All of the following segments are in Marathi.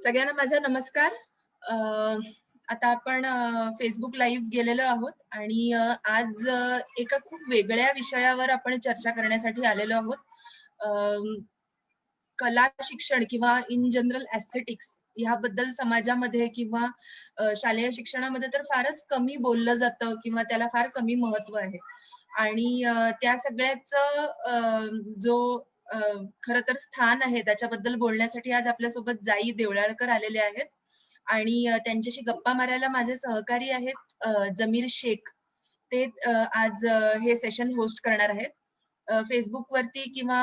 सगळ्यांना माझा नमस्कार. अ, आता आपण Facebook लाईव्ह गेलेलो आहोत आणि आज एका खूप वेगळ्या विषयावर आपण चर्चा करण्यासाठी आलेलो आहोत. अ, कला शिक्षण किंवा इन जनरल एस्थेटिक्स ह्याबद्दल समाजामध्ये किंवा शालेय शिक्षणामध्ये तर फारच कमी बोललं जातं किंवा त्याला फार कमी महत्त्व आहे. आणि त्या सगळ्याचं जो अ, खरं तर स्थान आहे त्याच्याबद्दल बोलण्यासाठी आज आपल्यासोबत जाई देवळाळकर आलेले आहेत आणि त्यांच्याशी गप्पा मारायला माझे सहकारी आहेत जमीर शेख. ते आज हे सेशन होस्ट करणार आहेत. Facebook वरती किंवा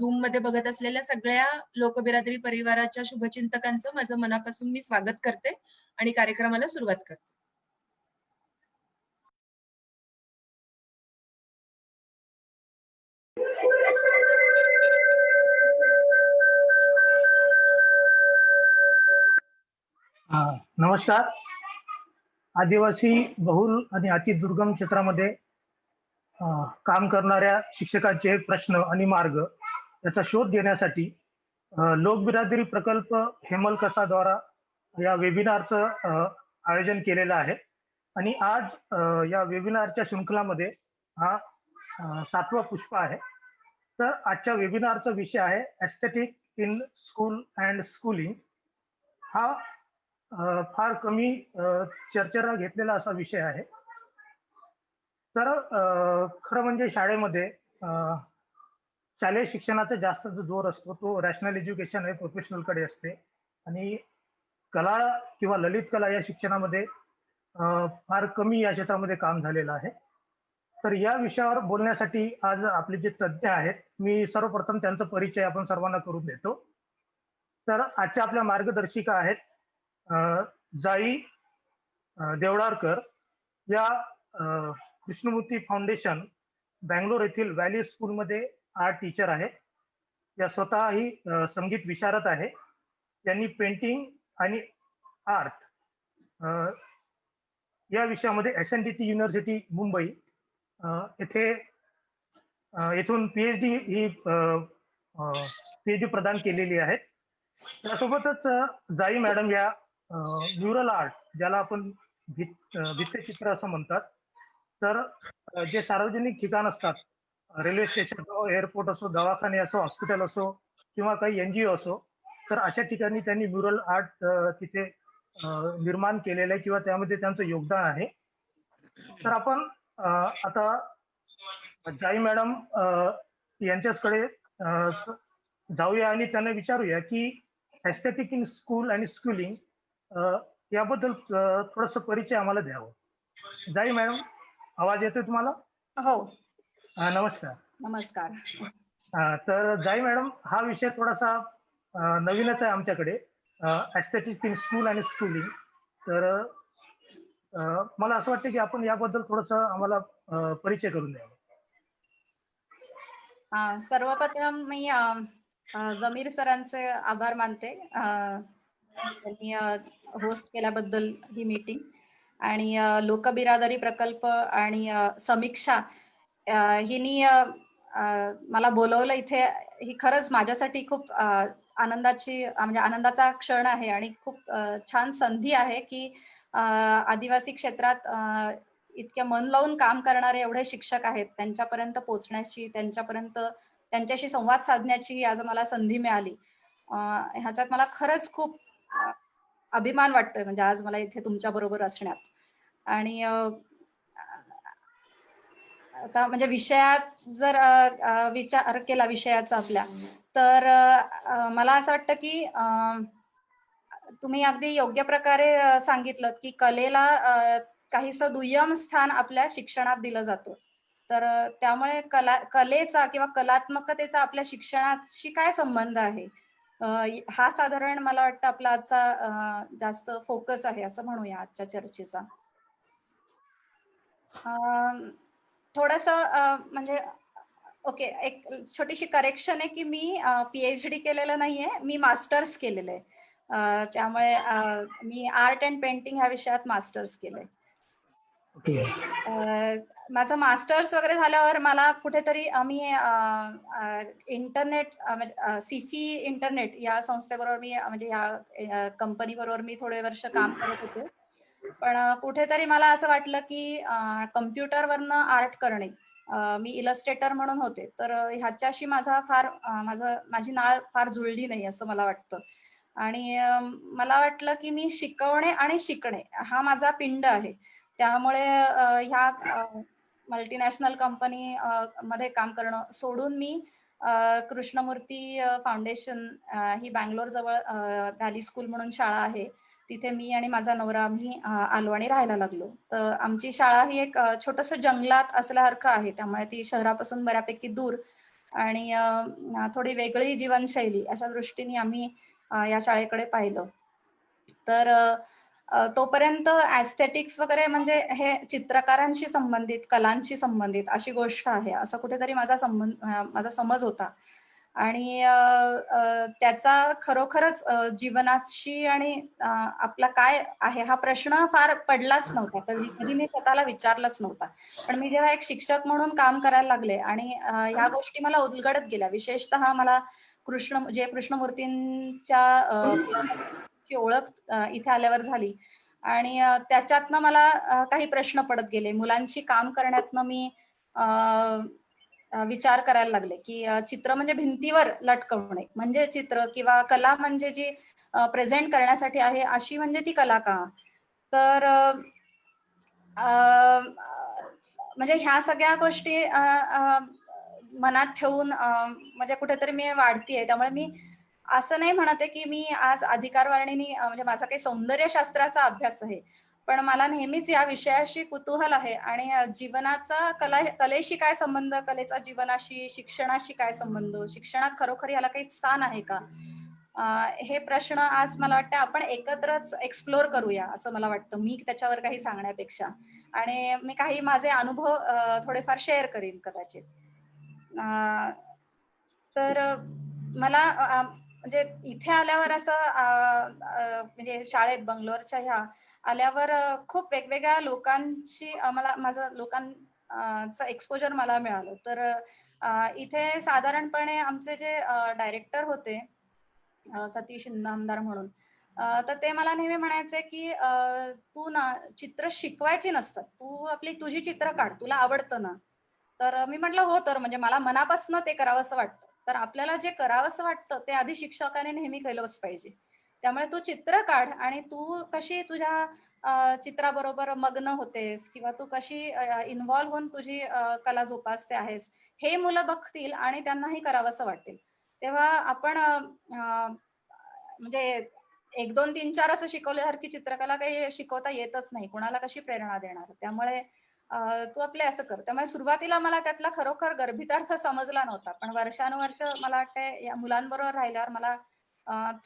Zoom मध्ये बघत असलेल्या सगळ्या लोकबिरादरी परिवाराच्या शुभचिंतकांचं माझं मनापासून मी स्वागत करते आणि कार्यक्रमाला सुरुवात करते. नमस्कार. आदिवासी बहुल आणि अतिदुर्गम क्षेत्रामध्ये काम करणाऱ्या शिक्षकांचे प्रश्न आणि मार्ग याचा शोध घेण्यासाठी लोकबिरादरी प्रकल्प हेमलकसाद्वारा या वेबिनारचं आयोजन केलेलं आहे आणि आज या वेबिनारच्या शृंखलामध्ये हा 7वा पुष्प आहे. तर आजच्या वेबिनारचा विषय आहे aesthetic in school and schooling. हा फार कमी चर्चेला घेतलेला असा विषय आहे. तर खरं म्हणजे शाळेमध्ये शालेय शिक्षणाचा जास्त जो जोर असतो तो रॅशनल एज्युकेशन हे प्रोफेशनलकडे असते आणि कला किंवा ललित कला या शिक्षणामध्ये फार कमी या क्षेत्रामध्ये काम झालेलं आहे. तर या विषयावर बोलण्यासाठी आज आपले जे तज्ज्ञ आहेत, मी सर्वप्रथम त्यांचा परिचय आपण सर्वांना करून देतो. तर आजच्या आपल्या मार्गदर्शिका आहेत जाई देवळाळकर. या कृष्णमूर्ती फाउंडेशन बँगलोर येथील व्हॅली स्कूलमध्ये आर्ट टीचर आहे. या स्वतःही संगीत विशारद आहे. त्यांनी पेंटिंग आणि आर्ट या विषयामध्ये SNDT युनिव्हर्सिटी मुंबई येथे येथून PhD ही PhD प्रदान केलेली आहे. त्यासोबतच जाई मॅडम या म्युरल आर्ट, ज्याला आपण भित्तचित्र असं म्हणतात, तर जे सार्वजनिक ठिकाण असतात, रेल्वे स्टेशन असो, एअरपोर्ट असो, दवाखाने असो, हॉस्पिटल असो किंवा काही NGO असो, तर अशा ठिकाणी त्यांनी म्युरल आर्ट तिथे निर्माण केलेलं आहे किंवा त्यामध्ये त्यांचं योगदान आहे. तर आपण आता जाई मॅडम यांच्याकडे जाऊया आणि त्यांना विचारूया की एस्थेटिक इन स्कूल आणि स्कूलिंग याबद्दल थोडंसं परिचय आम्हाला द्यावं. जाई मॅडम, आवाज येतोय तुम्हाला? हो. नमस्कार. नमस्कार. तर जाई मॅडम, हा विषय थोडासा नवीनच आहे आमच्याकडे, एस्थेटिक इन स्कूल आणि स्कूलिंग. तर मला असं वाटतं की आपण याबद्दल थोडंसं आम्हाला परिचय करून द्यावा. सर्वप्रथम मी जमीर सरांचे आभार मानते त्यांनी होस्ट केल्याबद्दल ही मीटिंग. आणि लोकबिरादरी प्रकल्प आणि समीक्षा हिनी मला बोलवलं इथे. ही खरंच माझ्यासाठी खूप आनंदाची म्हणजे आनंदाचा क्षण आहे आणि खूप छान संधी आहे की आदिवासी क्षेत्रात इतक्या मन लावून काम करणारे एवढे शिक्षक आहेत, त्यांच्यापर्यंत पोहोचण्याची, त्यांच्याशी संवाद साधण्याची आज मला संधी मिळाली. ह्याच्यात मला खरंच खूप अभिमान वाटतोय, म्हणजे आज मला इथे तुमच्या बरोबर असण्यात. आणि आता म्हणजे विषयात जर विचार केला विषयाचा आपल्या, तर मला असं वाटतं की तुम्ही अगदी योग्य प्रकारे सांगितलं की कलेला काहीसं दुय्यम स्थान आपल्या शिक्षणात दिलं जातं. तर त्यामुळे कलेचा किंवा कलात्मकतेचा आपल्या शिक्षणाशी काय संबंध आहे, हा साधारण मला वाटतं आपला आजचा जास्त फोकस आहे असं म्हणूया आजच्या चर्चेचा. थोडंसं म्हणजे ओके, एक छोटीशी करेक्शन आहे की मी PhD केलेलं नाहीये, मी मास्टर्स केलेलं आहे. त्यामुळे मी आर्ट अँड पेंटिंग ह्या विषयात मास्टर्स केलंय. माझं मास्टर्स वगैरे झाल्यावर मला कुठेतरी आम्ही इंटरनेट म्हणजे सिफी इंटरनेट या संस्थेबरोबर मी म्हणजे या कंपनी बरोबर मी थोडे वर्ष काम करत होते. पण कुठेतरी मला असं वाटलं की कम्प्युटरवरनं आर्ट करणे, मी इलस्ट्रेटर म्हणून होते, तर ह्याच्याशी माझी नाळ फार जुळली नाही असं मला वाटतं. आणि मला वाटलं की मी शिकवणे आणि शिकणे हा माझा पिंड आहे. त्यामुळे ह्या मल्टीनॅशनल कंपनी मध्ये काम करणं सोडून मी कृष्णमूर्ती फाउंडेशन, ही बंगलोर जवळ व्हॅली स्कूल म्हणून शाळा आहे, तिथे मी आणि माझा नवरा आम्ही आलो आणि राहायला लागलो. तर आमची शाळा ही एक छोटंसं जंगलात असल्यासारखं आहे, त्यामुळे ती शहरापासून बऱ्यापैकी दूर आणि थोडी वेगळी जीवनशैली अशा दृष्टीने आम्ही या शाळेकडे पाहिलं. तर तोपर्यंत ऍस्थेटिक्स वगैरे म्हणजे हे चित्रकारांशी संबंधित, कलांशी संबंधित अशी गोष्ट आहे, असं कुठेतरी माझा समज होता. आणि त्याचा खरोखरच जीवनाशी आणि आपला काय आहे हा प्रश्न फार पडलाच नव्हता. कधी मी स्वतःला विचारलाच नव्हता. पण मी जेव्हा एक शिक्षक म्हणून काम करायला लागले आणि ह्या गोष्टी मला उलगडत गेल्या. विशेषतः मला कृष्णमूर्तींच्या ची ओळख इथे आल्यावर झाली आणि त्याच्यातनं मला काही प्रश्न पडत गेले. मुलांशी काम करण्यातनं मी विचार करायला लागले, की चित्र म्हणजे भिंतीवर लटकवणे म्हणजे चित्र, किंवा कला म्हणजे जी प्रेझेंट करण्यासाठी आहे अशी म्हणजे ती कला का? तर म्हणजे ह्या सगळ्या गोष्टी मनात ठेवून म्हणजे कुठेतरी मी वाढतीये. त्यामुळे मी असं नाही म्हणत आहे, की मी आज अधिकारवाणीनी म्हणजे माझा काही सौंदर्यशास्त्राचा अभ्यास आहे. पण मला नेहमीच या विषयाशी कुतूहल आहे आणि जीवनाचा कलेशी काय संबंध, कलेचा जीवनाशी, शिक्षणाशी काय संबंध, शिक्षणात खरोखर याला काही स्थान आहे का? हे प्रश्न आज मला वाटतं आपण एकत्रच एक्सप्लोर करूया असं मला वाटतं, मी त्याच्यावर काही सांगण्यापेक्षा. आणि मी काही माझे अनुभव थोडेफार शेअर करीन कदाचित. तर मला म्हणजे इथे आल्यावर असं म्हणजे शाळेत बंगलोरच्या ह्या आल्यावर खूप वेगवेगळ्या लोकांची माझं लोकांचं एक्सपोजर मला मिळालं. तर इथे साधारणपणे आमचे जे डायरेक्टर होते, सतीश इनामदार म्हणून, तर ते मला नेहमी म्हणायचे की तू ना चित्र शिकवायची नसतात, तू तुझी चित्र काढ, तुला आवडतं ना. तर मी म्हटलं हो, तर म्हणजे मला मनापासून ते करावंसं वाटतं. तर आपल्याला जे करावंसं वाटतं ते आधी शिक्षकाने नेहमी केलंच पाहिजे. त्यामुळे तू चित्र काढ आणि तू कशी तुझ्या चित्राबरोबर मग्न होतेस किंवा तू कशी इन्व्हॉल्व्ह होऊन तुझी कला जोपासते आहेस, हे मुलं बघतील आणि त्यांनाही करावंसं वाटेल. तेव्हा आपण म्हणजे 1, 2, 3, 4 असं शिकवल्यासारखी चित्रकला काही शिकवता येतच नाही. कुणाला कशी प्रेरणा देणार? त्यामुळे तू आपले असं कर. त्यामुळे सुरुवातीला मला त्यातला खरोखर गर्भितार्थ समजला नव्हता. पण वर्षानुवर्ष मला वाटतंय या मुलांबरोबर राहिल्यावर मला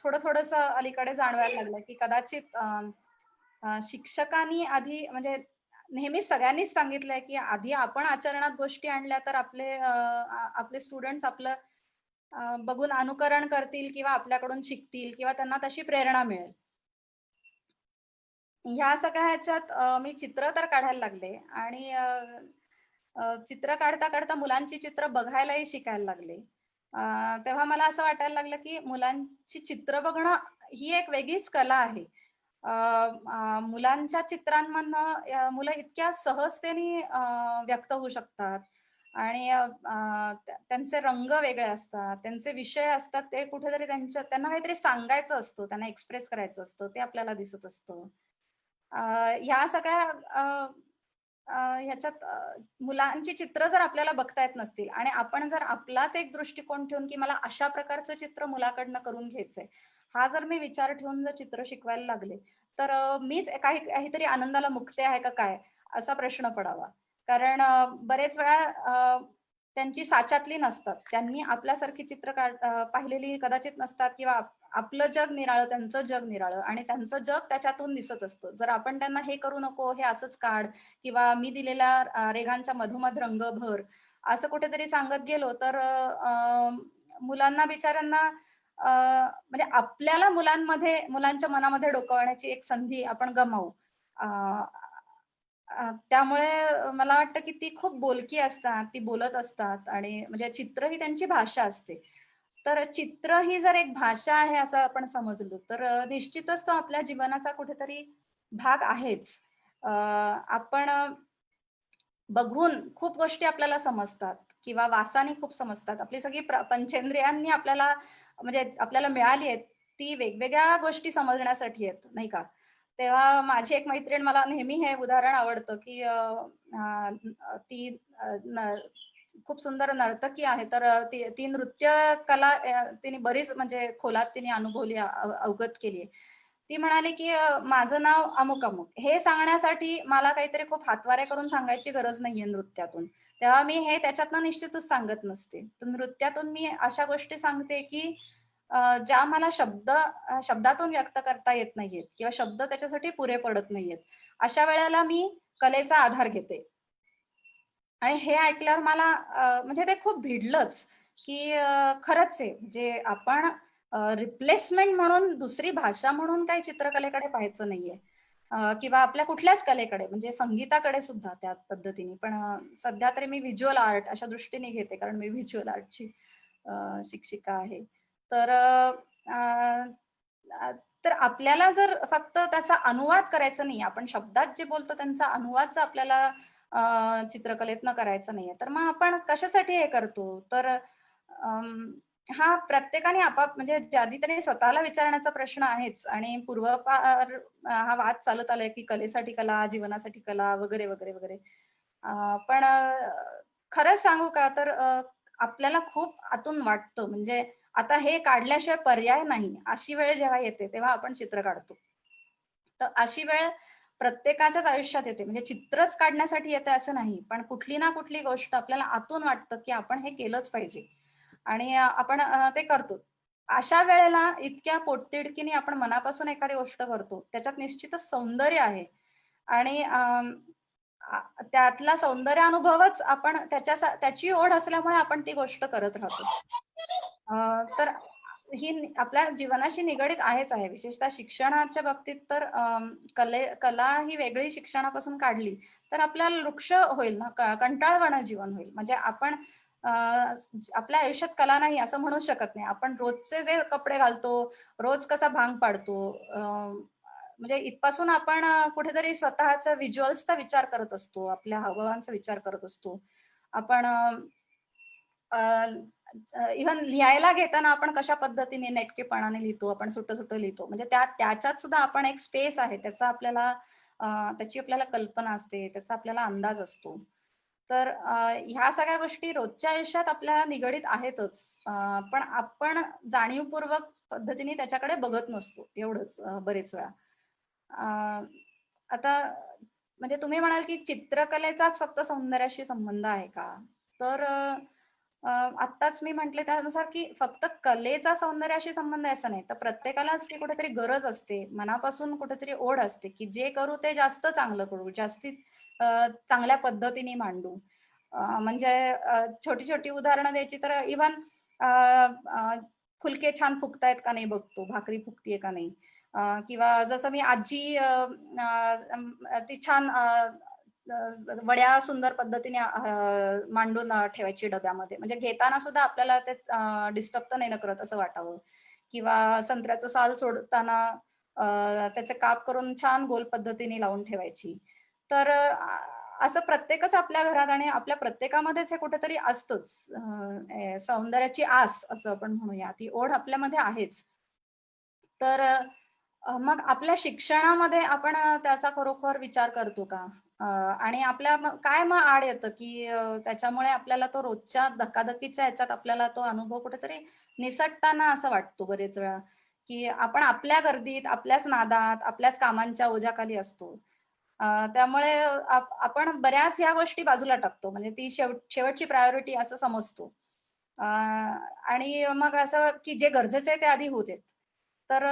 थोडंसं अलीकडे जाणवायला लागलं, की कदाचित शिक्षकांनी आधी म्हणजे नेहमीच सगळ्यांनीच सांगितलंय, की आधी आपण आचरणात गोष्टी आणल्या तर आपले स्टुडंट्स आपलं बघून अनुकरण करतील किंवा आपल्याकडून शिकतील किंवा त्यांना तशी प्रेरणा मिळेल. ह्या सगळ्या ह्याच्यात मी चित्र तर काढायला लागले आणि चित्र काढता मुलांची चित्र बघायलाही शिकायला लागले. तेव्हा मला असं वाटायला लागलं, की मुलांची चित्र बघणं ही एक वेगळीच कला आहे. मुलांच्या चित्रांमधनं मुलं इतक्या सहजतेने व्यक्त होऊ शकतात आणि त्यांचे रंग वेगळे असतात, त्यांचे विषय असतात, ते कुठेतरी त्यांना काहीतरी सांगायचं असतं, त्यांना एक्सप्रेस करायचं असतं, ते आपल्याला दिसत असतं. ह्या सगळ्या ह्याच्यात मुलांची चित्र जर आपल्याला बघता येत नसतील आणि आपण जर आपलाच एक दृष्टिकोन ठेवून, की मला अशा प्रकारचं चित्र मुलाकडनं करून घ्यायचंय, हा जर मी विचार ठेवून जर चित्र शिकवायला लागले, तर मीच काहीतरी आनंदाला मुकते आहे का काय, असा प्रश्न पडावा. कारण बरेच वेळा त्यांची साच्यातली नसतात. त्यांनी आपल्यासारखी चित्र पाहिलेली कदाचित नसतात किंवा आपलं जग निराळं, त्यांचं जग निराळं आणि त्यांचं जग त्याच्यातून दिसत असतं. जर आपण त्यांना हे करू नको, हे असंच काढ किंवा मी दिलेल्या रेघांच्या मधोमध रंग भर, असं कुठेतरी सांगत गेलो तर मुलांना बिचाऱ्यांना म्हणजे आपल्याला मुलांच्या मनामध्ये डोकावण्याची एक संधी आपण गमावू. त्यामुळे मला वाटतं की ती खूप बोलकी असतात, ती बोलत असतात आणि म्हणजे चित्र ही त्यांची भाषा असते. तर चित्र ही जर एक भाषा आहे असं आपण समजलो, तर निश्चितच तो आपल्या जीवनाचा कुठेतरी भाग आहेच. आपण बघून खूप गोष्टी आपल्याला समजतात किंवा वासाने खूप समजतात. आपली सगळी पंचेंद्रियांनी आपल्याला म्हणजे आपल्याला मिळाली आहेत, ती वेगवेगळ्या गोष्टी समजण्यासाठी आहेत, नाही का? तेव्हा माझी एक मैत्रीण मला नेहमी हे उदाहरण आवडतं, की ती खूप सुंदर नर्तकी आहे. तर ती ती नृत्य कला तिने बरीच म्हणजे खोलात तिने अनुभवली, अवगत केली. ती म्हणाली, की माझं नाव अमुक-अमुक हे सांगण्यासाठी मला काहीतरी खूप हातवारे करून सांगायची गरज नाहीये नृत्यातून. तेव्हा मी हे त्याच्यातनं निश्चितच सांगत नसते. तर नृत्यातून मी अशा गोष्टी सांगते, की ज्या मला शब्दातून व्यक्त करता येत नाहीयेत किंवा शब्द त्याच्यासाठी पुरे पडत नाहीयेत. अशा वेळेला मी कलेचा आधार घेते. आणि हे ऐकल्यावर मला म्हणजे ते खूप भिडलंच, की खरंच आहे. म्हणजे आपण रिप्लेसमेंट म्हणून दुसरी भाषा म्हणून काही चित्रकलेकडे पाहायचं नाहीये. किंवा आपल्या कुठल्याच कलेकडे म्हणजे संगीताकडे सुद्धा त्या पद्धतीने. पण सध्या तरी मी व्हिज्युअल आर्ट अशा दृष्टीने घेते, कारण मी व्हिज्युअल आर्टची शिक्षिका आहे. तर अ, तर आपल्याला जर फक्त त्याचा अनुवाद करायचा नाही, आपण शब्दात जे बोलतो त्यांचा अनुवाद जर आपल्याला चित्रकलेतनं करायचा नाहीये, तर मग आपण कशासाठी हे करतो? तर हा प्रत्येकाने म्हणजे आधी तरी स्वतःला विचारण्याचा प्रश्न आहेच आणि पूर्वापार हा वाद चालत आलाय, की कलेसाठी कला, जीवनासाठी कला वगैरे, वगैरे, वगैरे. पण खरंच सांगू का तर आपल्याला खूप आतून वाटतं म्हणजे आता हे काढल्याशिवाय पर्याय नाही, अशी वेळ जेव्हा येते, तेव्हा आपण चित्र काढतो. तर अशी वेळ प्रत्येकाच्याच आयुष्यात येते. म्हणजे चित्रच काढण्यासाठी येते असं नाही. पण कुठली ना कुठली गोष्ट आपल्याला आतून वाटतं, की आपण हे केलंच पाहिजे आणि आपण ते करतो. अशा वेळेला इतक्या पोटतिडकीने आपण मनापासून एखादी गोष्ट करतो, त्याच्यात निश्चितच सौंदर्य आहे आणि त्यातला सौंदर्य अनुभवच आपण त्याची ओढ असल्यामुळे आपण ती गोष्ट करत राहतो. तर ही आपल्या जीवनाशी निगडीत आहेच आहे. विशेषतः शिक्षणाच्या बाबतीत तर कला ही वेगळी शिक्षणापासून काढली, तर आपल्याला वृक्ष होईल ना, कंटाळवाणं जीवन होईल. म्हणजे आपण आपल्या आयुष्यात कला नाही असं म्हणू शकत नाही. आपण रोजचे जे कपडे घालतो, रोज कसा भांग पाडतो, म्हणजे इथपासून आपण कुठेतरी स्वतःचा व्हिज्युअल्सचा विचार करत असतो, आपल्या हावभावांचा विचार करत असतो. आपण इव्हन लिहायला घेताना आपण कशा पद्धतीने नेटकेपणाने लिहितो, आपण सुटं-सुटं लिहितो. म्हणजे त्याच्यात सुद्धा आपण एक स्पेस आहे. त्याची आपल्याला कल्पना असते, त्याचा आपल्याला अंदाज असतो. तर ह्या सगळ्या गोष्टी रोजच्या आयुष्यात आपल्या निगडीत आहेतच. पण आपण जाणीवपूर्वक पद्धतीने त्याच्याकडे बघत नसतो. एवढंच बरेच वेळा. अ, आता म्हणजे तुम्ही म्हणाल, की चित्रकलेचाच फक्त सौंदर्याशी संबंध आहे का? तर आत्ताच मी म्हटले त्यानुसार, की फक्त कलेचा सौंदर्याशी संबंध आहे असं नाही. तर प्रत्येकालाच ती कुठेतरी गरज असते. मनापासून कुठेतरी ओढ असते, की जे करू ते जास्त चांगलं करू, जास्तीत चांगल्या पद्धतीने मांडू. म्हणजे छोटी-छोटी उदाहरणं द्यायची तर इव्हन फुलके छान फुगतायत का नाही बघतो, भाकरी फुगतीये का नाही. किंवा जसं मी आजी ती छान वड्या सुंदर पद्धतीने मांडून ठेवायची डब्यामध्ये. म्हणजे घेताना सुद्धा आपल्याला ते डिस्टर्ब तर नाही ना करत असं वाटावं. किंवा संत्र्याचं साल सोडताना त्याचे काप करून छान गोल पद्धतीने लावून ठेवायची. तर असं प्रत्येकच आपल्या घरात आणि आपल्या प्रत्येकामध्येच हे कुठेतरी असतंच. सौंदर्याची आस असं आपण म्हणूया. ती ओढ आपल्यामध्ये आहेच. तर मग आपल्या शिक्षणामध्ये आपण त्याचा खरोखर विचार करतो का? आणि आपल्या काय मग आड येतं, की त्याच्यामुळे आपल्याला तो रोजच्या धकाधकीच्या ह्याच्यात आपल्याला तो अनुभव कुठेतरी निसटताना असं वाटतो बरेच वेळा, की आपण आपल्या गर्दीत, आपल्याच नादात, आपल्याच कामांच्या ओझ्याखाली असतो. त्यामुळे आपण बऱ्याच ह्या गोष्टी बाजूला टाकतो. म्हणजे ती शेवटची प्रायोरिटी असं समजतो. आणि मग असं की जे गरजेचं आहे ते आधी होऊ देत. तर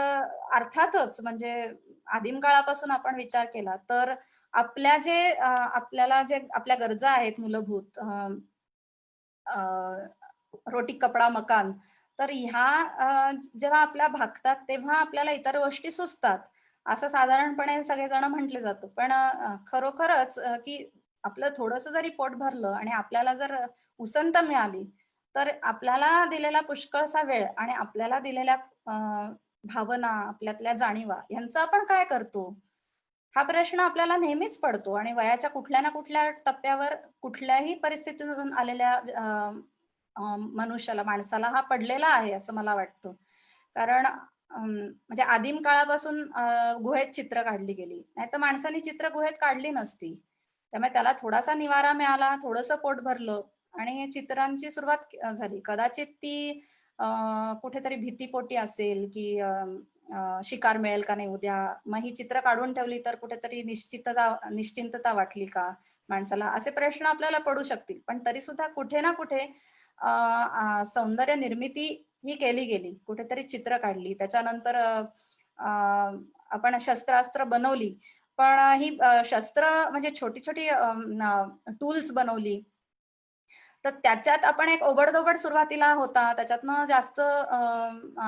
अर्थातच म्हणजे आदिम काळापासून आपण विचार केला तर आपल्याला जे आपल्या गरजा आहेत मूलभूत रोटी, कपडा, मकान. तर ह्या जेव्हा आपल्या भागतात तेव्हा आपल्याला इतर गोष्टी सुचतात असं साधारणपणे सगळेजण म्हटले जातं. पण खरोखरच की आपलं थोडंसं जरी पोट भरलं आणि आपल्याला जर उसंत मिळाली, तर आपल्याला दिलेला पुष्कळसा वेळ आणि आपल्याला दिलेल्या भावना, आपल्यातल्या जाणीवा यांचं आपण काय करतो? हा प्रश्न आपल्याला नेहमीच पडतो आणि वयाच्या कुठल्या ना कुठल्या टप्प्यावर कुठल्याही परिस्थितीतून आलेल्या मनुष्याला, माणसाला हा पडलेला आहे असं मला वाटतं. कारण म्हणजे आदिम काळापासून गुहेत चित्र काढली गेली. नाहीतर माणसाने चित्र गुहेत काढली नसती. त्यामुळे त्याला थोडासा निवारा मिळाला, थोडंसं पोट भरलं आणि चित्रांची सुरुवात झाली. कदाचित ती कुठेतरी भीतीपोटी असेल, की शिकार मिळेल का नाही उद्या? मग ही चित्र काढून ठेवली तर कुठेतरी निश्चिंतता वाटली का माणसाला? असे प्रश्न आपल्याला पडू शकतील. पण तरी सुद्धा कुठे ना कुठे सौंदर्य निर्मिती ही केली गेली. कुठेतरी चित्र काढली. त्याच्यानंतर आपण शस्त्रास्त्र बनवली. पण ही शस्त्र म्हणजे छोटी-छोटी टूल्स बनवली. तर त्याच्यात आपण एक ओबड-धोबड सुरुवातीला होता. त्याच्यातनं जास्त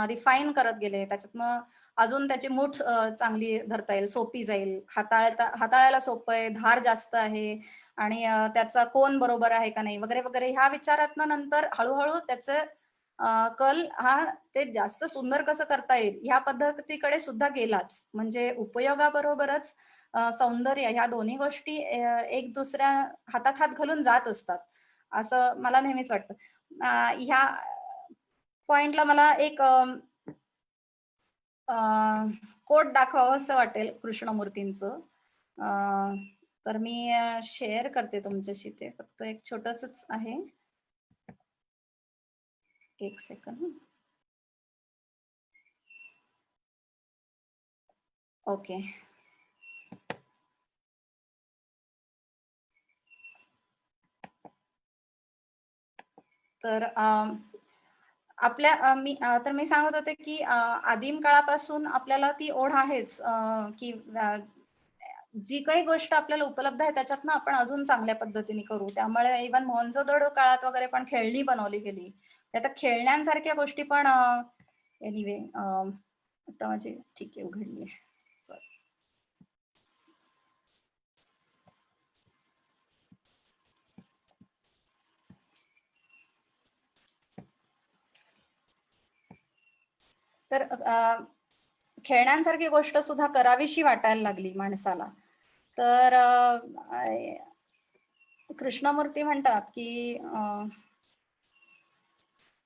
रिफाईन करत गेले. त्याच्यातनं अजून त्याची मूठ चांगली धरता येईल, सोपी जाईल. हाताळायला सोपं आहे, धार जास्त आहे आणि त्याचा कोन बरोबर आहे का नाही वगैरे, वगैरे ह्या विचारातनं नंतर हळू त्याचं कल हा ते जास्त सुंदर कसं करता येईल ह्या पद्धतीकडे सुद्धा गेलाच. म्हणजे उपयोगाबरोबरच सौंदर्य ह्या दोन्ही गोष्टी एक दुसऱ्या हातात हात घालून जात असतात. असं मला नेहमीच वाटतं. ह्या पॉइंटला मला एक कोट दाखवावंसं वाटेल कृष्णमूर्तींचं. तर मी शेअर करते तुमच्याशी ते. फक्त एक छोटंसंच आहे. एक सेकंड. ओके. तर तर मी सांगत होते की आदिम काळापासून आपल्याला ती ओढ आहेच की जी काही गोष्ट आपल्याला उपलब्ध आहे त्याच्यातनं आपण अजून चांगल्या पद्धतीने करू. त्यामुळे इव्हन मोहनजोदडो काळात वगैरे पण खेळणी बनवली गेली. आता खेळण्यांसारख्या गोष्टी पण एनिवे आता माझी ठीक आहे उघडली आहे. सॉरी. तर खेळण्यांसारखी गोष्ट सुद्धा करावीशी वाटायला लागली माणसाला. तर कृष्णमूर्ती म्हणतात की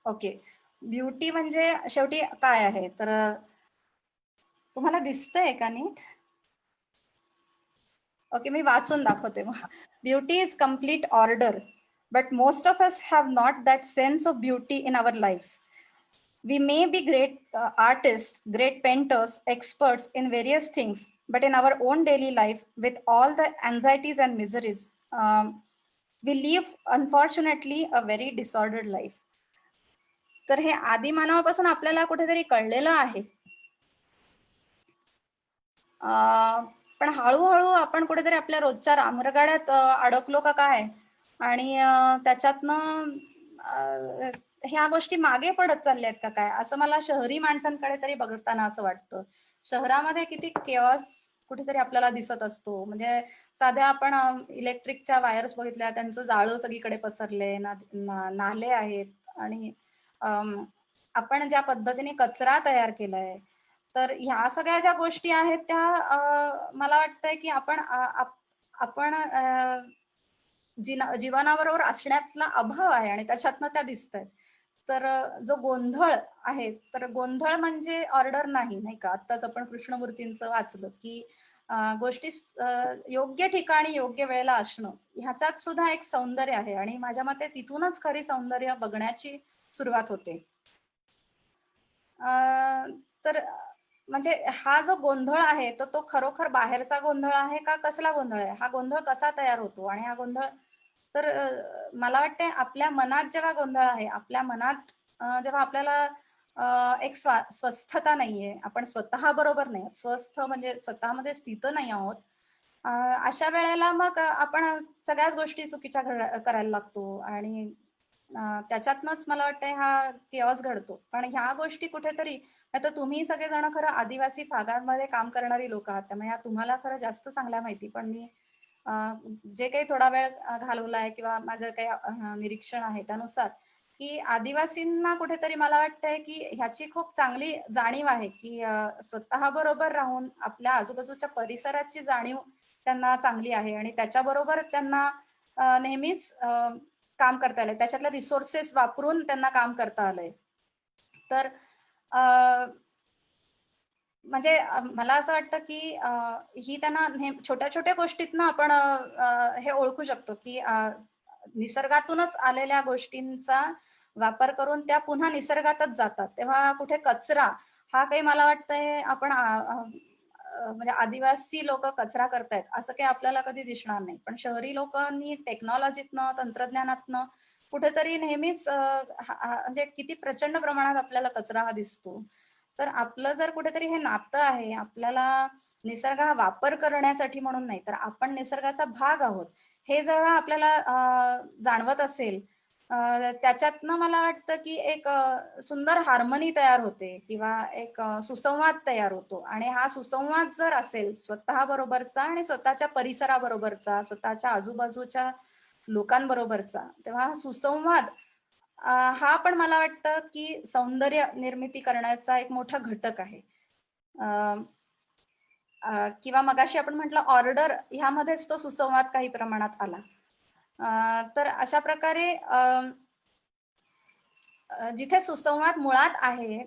ओके, ब्युटी म्हणजे शेवटी काय आहे? तर तुम्हाला दिसतंय का नीट? ओके, मी वाचून दाखवते मग. Beauty is complete order, but most of us have not that sense of beauty in our lives. We may be great artists, great painters, experts in various things, but in our own daily life, with all the anxieties and miseries, we live, unfortunately, a very disordered life. तर हे आदिमानवापासून आपल्याला कुठेतरी कळलेलं आहे. पण हळूहळू आपण कुठेतरी आपल्या रोजच्या रामरगाड्यात अडकलो का काय आणि त्याच्यातनं ह्या गोष्टी मागे पडत चालल्या आहेत का काय असं मला शहरी माणसांकडे तरी बघताना असं वाटतं. शहरामध्ये किती केऑस कुठेतरी आपल्याला दिसत असतो. म्हणजे साध्या आपण इलेक्ट्रिकच्या वायर्स बघितल्या, त्यांचं जाळं सगळीकडे पसरले, नाले आहेत आणि आपण ज्या पद्धतीने कचरा तयार केलाय, तर ह्या सगळ्या ज्या गोष्टी आहेत त्या मला वाटतंय की आपण जीवनाबरोबर असण्यातला अभाव आहे आणि त्याच्यातनं त्या दिसतायत. तर जो गोंधळ आहे, तर गोंधळ म्हणजे ऑर्डर नाही का? आत्ताच आपण कृष्णमूर्तींचं वाचलं की गोष्टी योग्य ठिकाणी योग्य वेळेला असणं ह्याच्यात सुद्धा एक सौंदर्य आहे आणि माझ्या मते तिथूनच खरी सौंदर्य बघण्याची सुरुवात होते. तर म्हणजे हा जो गोंधळ आहे तो खरोखर बाहेरचा गोंधळ आहे का कसला गोंधळ आहे? हा गोंधळ कसा तयार होतो? आणि हा गोंधळ तर मला वाटतंय आपल्या मनात जेव्हा गोंधळ आहे, आपल्या मनात जेव्हा आपल्याला एक स्वस्थता नाहीये, आपण स्वतः बरोबर नाही, स्वस्थ म्हणजे स्वतःमध्ये स्थित नाही आहोत. अशा वेळेला मग आपण सगळ्याच गोष्टी चुकीच्या करायला लागतो आणि त्याच्यातनच मला वाटतं हा केऑस घडतो. पण ह्या गोष्टी कुठेतरी, आता तुम्ही सगळेजण खरं आदिवासी भागांमध्ये काम करणारी लोक आहात, त्यामुळे ह्या तुम्हाला खरं जास्त चांगल्या माहिती. पण मी जे काही थोडा वेळ घालवलाय किंवा माझं काही निरीक्षण आहे त्यानुसार, की आदिवासींना कुठेतरी मला वाटतंय की ह्याची खूप चांगली जाणीव आहे, की स्वतः बरोबर राहून आपल्या आजूबाजूच्या परिसराची जाणीव त्यांना चांगली आहे आणि त्याच्याबरोबर त्यांना नेहमीच काम करता आलंय. त्याच्यातले रिसोर्सेस वापरून त्यांना काम करता आलंय. तर अ, म्हणजे मला असं वाटतं, की ही त्यांना छोट्या-छोट्या गोष्टीतनं आपण हे ओळखू शकतो, की निसर्गातूनच आलेल्या गोष्टींचा वापर करून त्या पुन्हा निसर्गातच जातात. तेव्हा कुठे कचरा हा काही मला वाटतंय आपण म्हणजे आदिवासी लोकं कचरा करतायत असं काही आपल्याला कधी दिसणार नाही. पण शहरी लोकांनी टेक्नॉलॉजीतनं, तंत्रज्ञानातनं कुठेतरी नेहमीच म्हणजे किती प्रचंड प्रमाणात आपल्याला कचरा हा दिसतो. तर आपलं जर कुठेतरी हे नातं आहे, आपल्याला निसर्ग हा वापर करण्यासाठी म्हणून नाही, तर आपण निसर्गाचा भाग आहोत. हे जेव्हा आपल्याला जाणवत असेल, त्याच्यातनं मला वाटतं, की एक सुंदर हार्मनी तयार होते किंवा एक सुसंवाद तयार होतो आणि हा सुसंवाद जर असेल स्वतःबरोबरचा आणि स्वतःच्या परिसराबरोबरचा, स्वतःच्या आजूबाजूच्या लोकांबरोबरचा, तेव्हा हा सुसंवाद हा पण मला वाटतं, की सौंदर्य निर्मिती करण्याचा एक मोठा घटक आहे. अ, किंवा मगाशी आपण म्हटलं ऑर्डर ह्यामध्येच तो सुसंवाद काही प्रमाणात आला. तर अशा प्रकारे जिथे सुसंवाद मुळात आहे,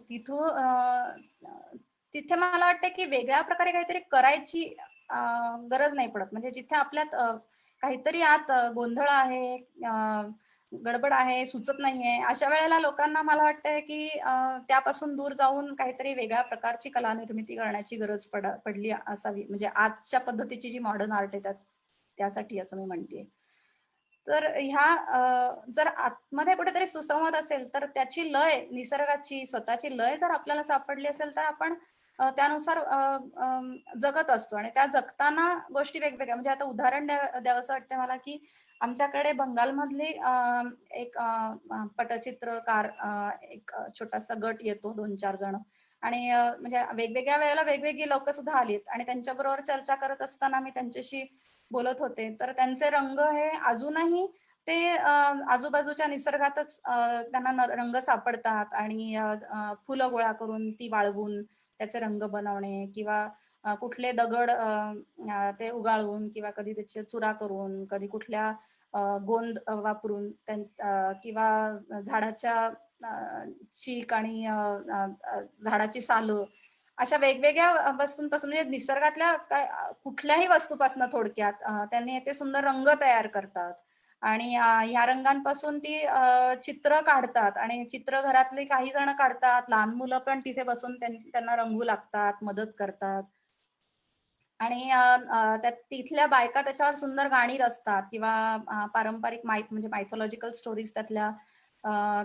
तिथे मला वाटतं, की वेगळ्या प्रकारे काहीतरी करायची अ, गरज नाही पडत. म्हणजे जिथे आपल्यात काहीतरी आत गोंधळ आहे, गडबड आहे, सुचत नाहीये, अशा वेळेला लोकांना मला वाटतंय, की त्यापासून दूर जाऊन काहीतरी वेगळ्या प्रकारची कला निर्मिती करण्याची गरज पडली असावी. म्हणजे आजच्या पद्धतीची जी मॉडर्न आर्ट आहे त्यासाठी असं मी म्हणतेय. तर ह्या जर आतमध्ये कुठेतरी सुसंवाद असेल, तर त्याची लय, निसर्गाची स्वतःची लय जर आपल्याला सापडली असेल, तर आपण त्यानुसार जगत असतो आणि त्या जगताना गोष्टी वेगवेगळ्या, म्हणजे आता उदाहरण द्यावंसं वाटतंय मला, की आमच्याकडे बंगालमधली एक पटचित्रकार एक छोटासा गट येतो 2-4 जण आणि म्हणजे वेगवेगळ्या वेळेला वेगवेगळी लोकं सुद्धा आलीत आणि त्यांच्याबरोबर चर्चा करत असताना मी त्यांच्याशी बोलत होते. तर त्यांचे रंग हे अजूनही ते आजूबाजूच्या निसर्गातच त्यांना रंग सापडतात आणि फुलं गोळा करून ती वाळवून त्याचे रंग बनवणे किंवा कुठले दगड ते उगाळून किंवा कधी त्याची चुरा करून, कधी कुठल्या गोंद वापरून किंवा झाडाच्या चीक आणि झाडाची सालं अशा वेगवेगळ्या वस्तूंपासून, म्हणजे निसर्गातल्या कुठल्याही वस्तूपासून थोडक्यात त्यांनी ते सुंदर रंग तयार करतात आणि ह्या रंगांपासून ती चित्र काढतात आणि चित्र घरातली काही जण काढतात, लहान मुलं पण तिथे बसून त्यांना रंगू लागतात, मदत करतात आणि त्या तिथल्या बायका त्याच्यावर सुंदर गाणी रचतात किंवा पारंपरिक म्हणजे मायथॉलॉजिकल स्टोरीज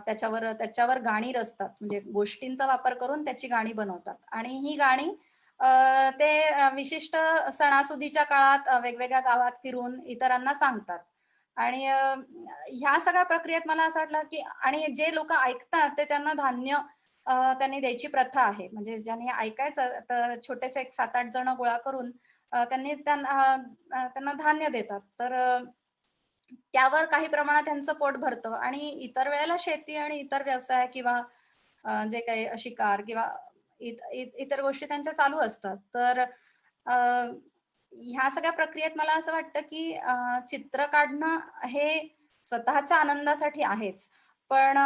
त्याच्यावर गाणी रचतात, म्हणजे गोष्टींचा वापर करून त्याची गाणी बनवतात आणि ही गाणी ते विशिष्ट सणासुदीच्या काळात वेगवेगळ्या गावात फिरून इतरांना सांगतात आणि ह्या सगळ्या प्रक्रियेत मला असं वाटलं, की आणि जे लोक ऐकतात ते त्यांना धान्य त्यांनी द्यायची प्रथा आहे. म्हणजे ज्यांनी ऐकायचं तर छोटेसे एक 7-8 जण गोळा करून त्यांना धान्य देतात. तर त्यावर काही प्रमाणात त्यांचं पोट भरतं आणि इतर वेळेला शेती आणि इतर व्यवसाय किंवा जे काही शिकार किंवा इतर गोष्टी त्यांच्या चालू असतात. तर ह्या सगळ्या प्रक्रियेत मला असं वाटतं, की चित्र काढणं हे स्वतःच्या आनंदासाठी आहेच. पण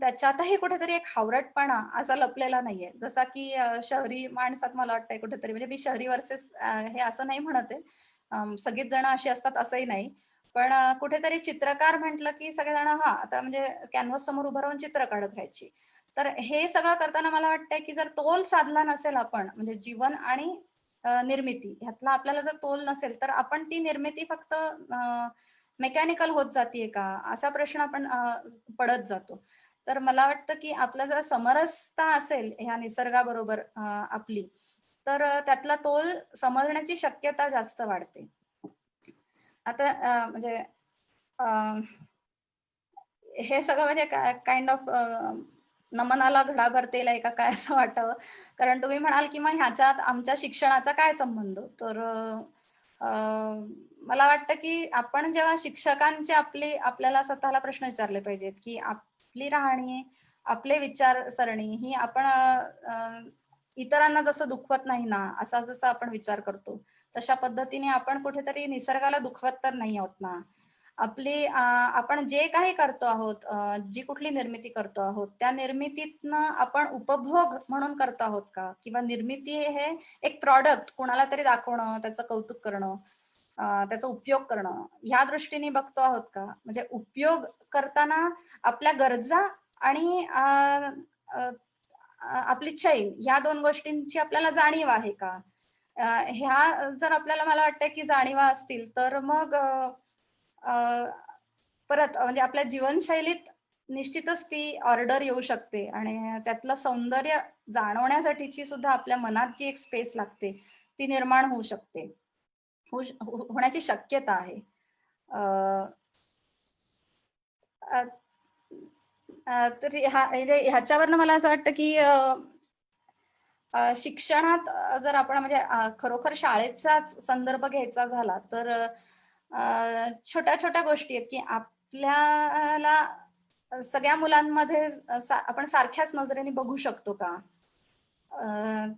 त्याच्यातही कुठेतरी एक हावरटपणा असा लपलेला नाहीये. जसा की शहरी माणसात मला वाटतंय कुठेतरी, म्हणजे मी शहरी व्हर्सेस हे असं नाही म्हणत आहे. सगळीच जण अशी असतात असंही नाही. पण कुठेतरी चित्रकार म्हटलं, की सगळेजण हां, आता म्हणजे कॅनव्हास समोर उभं राहून चित्र काढत राहायची. तर हे सगळं करताना मला वाटतंय, की जर तोल साधला नसेल आपण, म्हणजे जीवन आणि निर्मिती ह्यातला आपल्याला जर तोल नसेल, तर आपण ती निर्मिती फक्त मेकॅनिकल होत जातीये का? असा प्रश्न आपण पडत जातो. तर मला वाटतं, की आपला जर समरसता असेल ह्या निसर्गाबरोबर आपली, तर त्यातला तोल समजण्याची शक्यता जास्त वाढते. आता म्हणजे अ, हे सगळं म्हणजे काइंड ऑफ नमनाला घडा भरतेला आहे का काय असं वाटावं. कारण तुम्ही म्हणाल की मग ह्याच्यात आमच्या शिक्षणाचा काय संबंध? तर मला वाटतं की आपण जेव्हा शिक्षकांचे आपल्याला स्वतःला प्रश्न विचारले पाहिजेत, की आपली राहणी, आपले विचारसरणी ही आपण इतरांना जसं दुखवत नाही ना, असा जसा आपण विचार करतो, तशा पद्धतीने आपण कुठेतरी निसर्गाला दुखवत तर नाही आहोत ना. आपण जे काही करतो आहोत, जी कुठली निर्मिती करतो आहोत, त्या निर्मितीतनं आपण उपभोग म्हणून करतो आहोत का? किंवा निर्मिती हे एक प्रॉडक्ट कोणाला तरी दाखवणं, त्याचं कौतुक करणं, त्याचा उपयोग करणं, ह्या दृष्टीने बघतो आहोत का? म्हणजे उपयोग करताना आपल्या गरजा आणि अ, आपली चैन ह्या 2 गोष्टींची आपल्याला जाणीव आहे का? ह्या जर आपल्याला मला वाटतं की जाणीवा असतील, तर मग अ, परत म्हणजे आपल्या जीवनशैलीत निश्चितच ती ऑर्डर येऊ शकते आणि त्यातलं सौंदर्य जाणवण्यासाठीची सुद्धा आपल्या मनात जी एक स्पेस लागते, ती निर्माण होऊ शकते. होण्याची शक्यता आहे. अ, अ, तर म्हणजे ह्याच्यावरनं मला असं वाटतं की शिक्षणात जर आपण म्हणजे खरोखर शाळेचाच संदर्भ घ्यायचा झाला तर छोट्या-छोट्या गोष्टी आहेत, की आपल्याला सगळ्या मुलांमध्ये आपण सारख्याच नजरेने बघू शकतो का?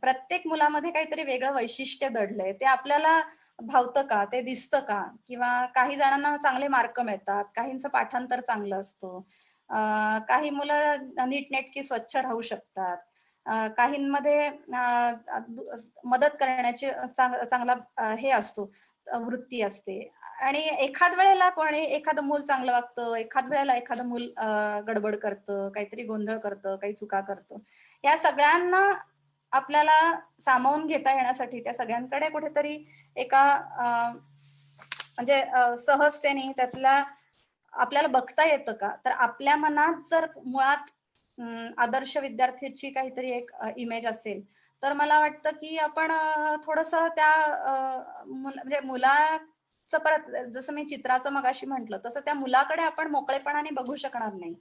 प्रत्येक मुलामध्ये काहीतरी वेगळं वैशिष्ट्य दडलंय. ते आपल्याला भावतं का? ते दिसतं का? किंवा काही जणांना चांगले मार्क मिळतात, काहींचं पाठांतर चांगलं असतं. काही मुलं नीटनेटकी स्वच्छ राहू शकतात. काहींमध्ये मदत करण्याची चांगला हे असतो, वृत्ती असते. आणि एखाद वेळेला एखादं मूल चांगलं वागतं, एखाद वेळेला एखादं मूल गडबड करतं, काहीतरी गोंधळ करतं, काही चुका करतं. या सगळ्यांना आपल्याला सामावून घेता येण्यासाठी त्या सगळ्यांकडे कुठेतरी एका म्हणजे सहजतेने त्यातला आपल्याला बघता येतं का? तर आपल्या मनात जर मुळात आदर्श विद्यार्थ्याची काहीतरी एक इमेज असेल, तर मला वाटतं की आपण थोडंसं त्या म्हणजे मुलाचं परत जसं मी चित्राचं मगाशी म्हटलं, तसं त्या मुलाकडे आपण मोकळेपणाने बघू शकणार नाही.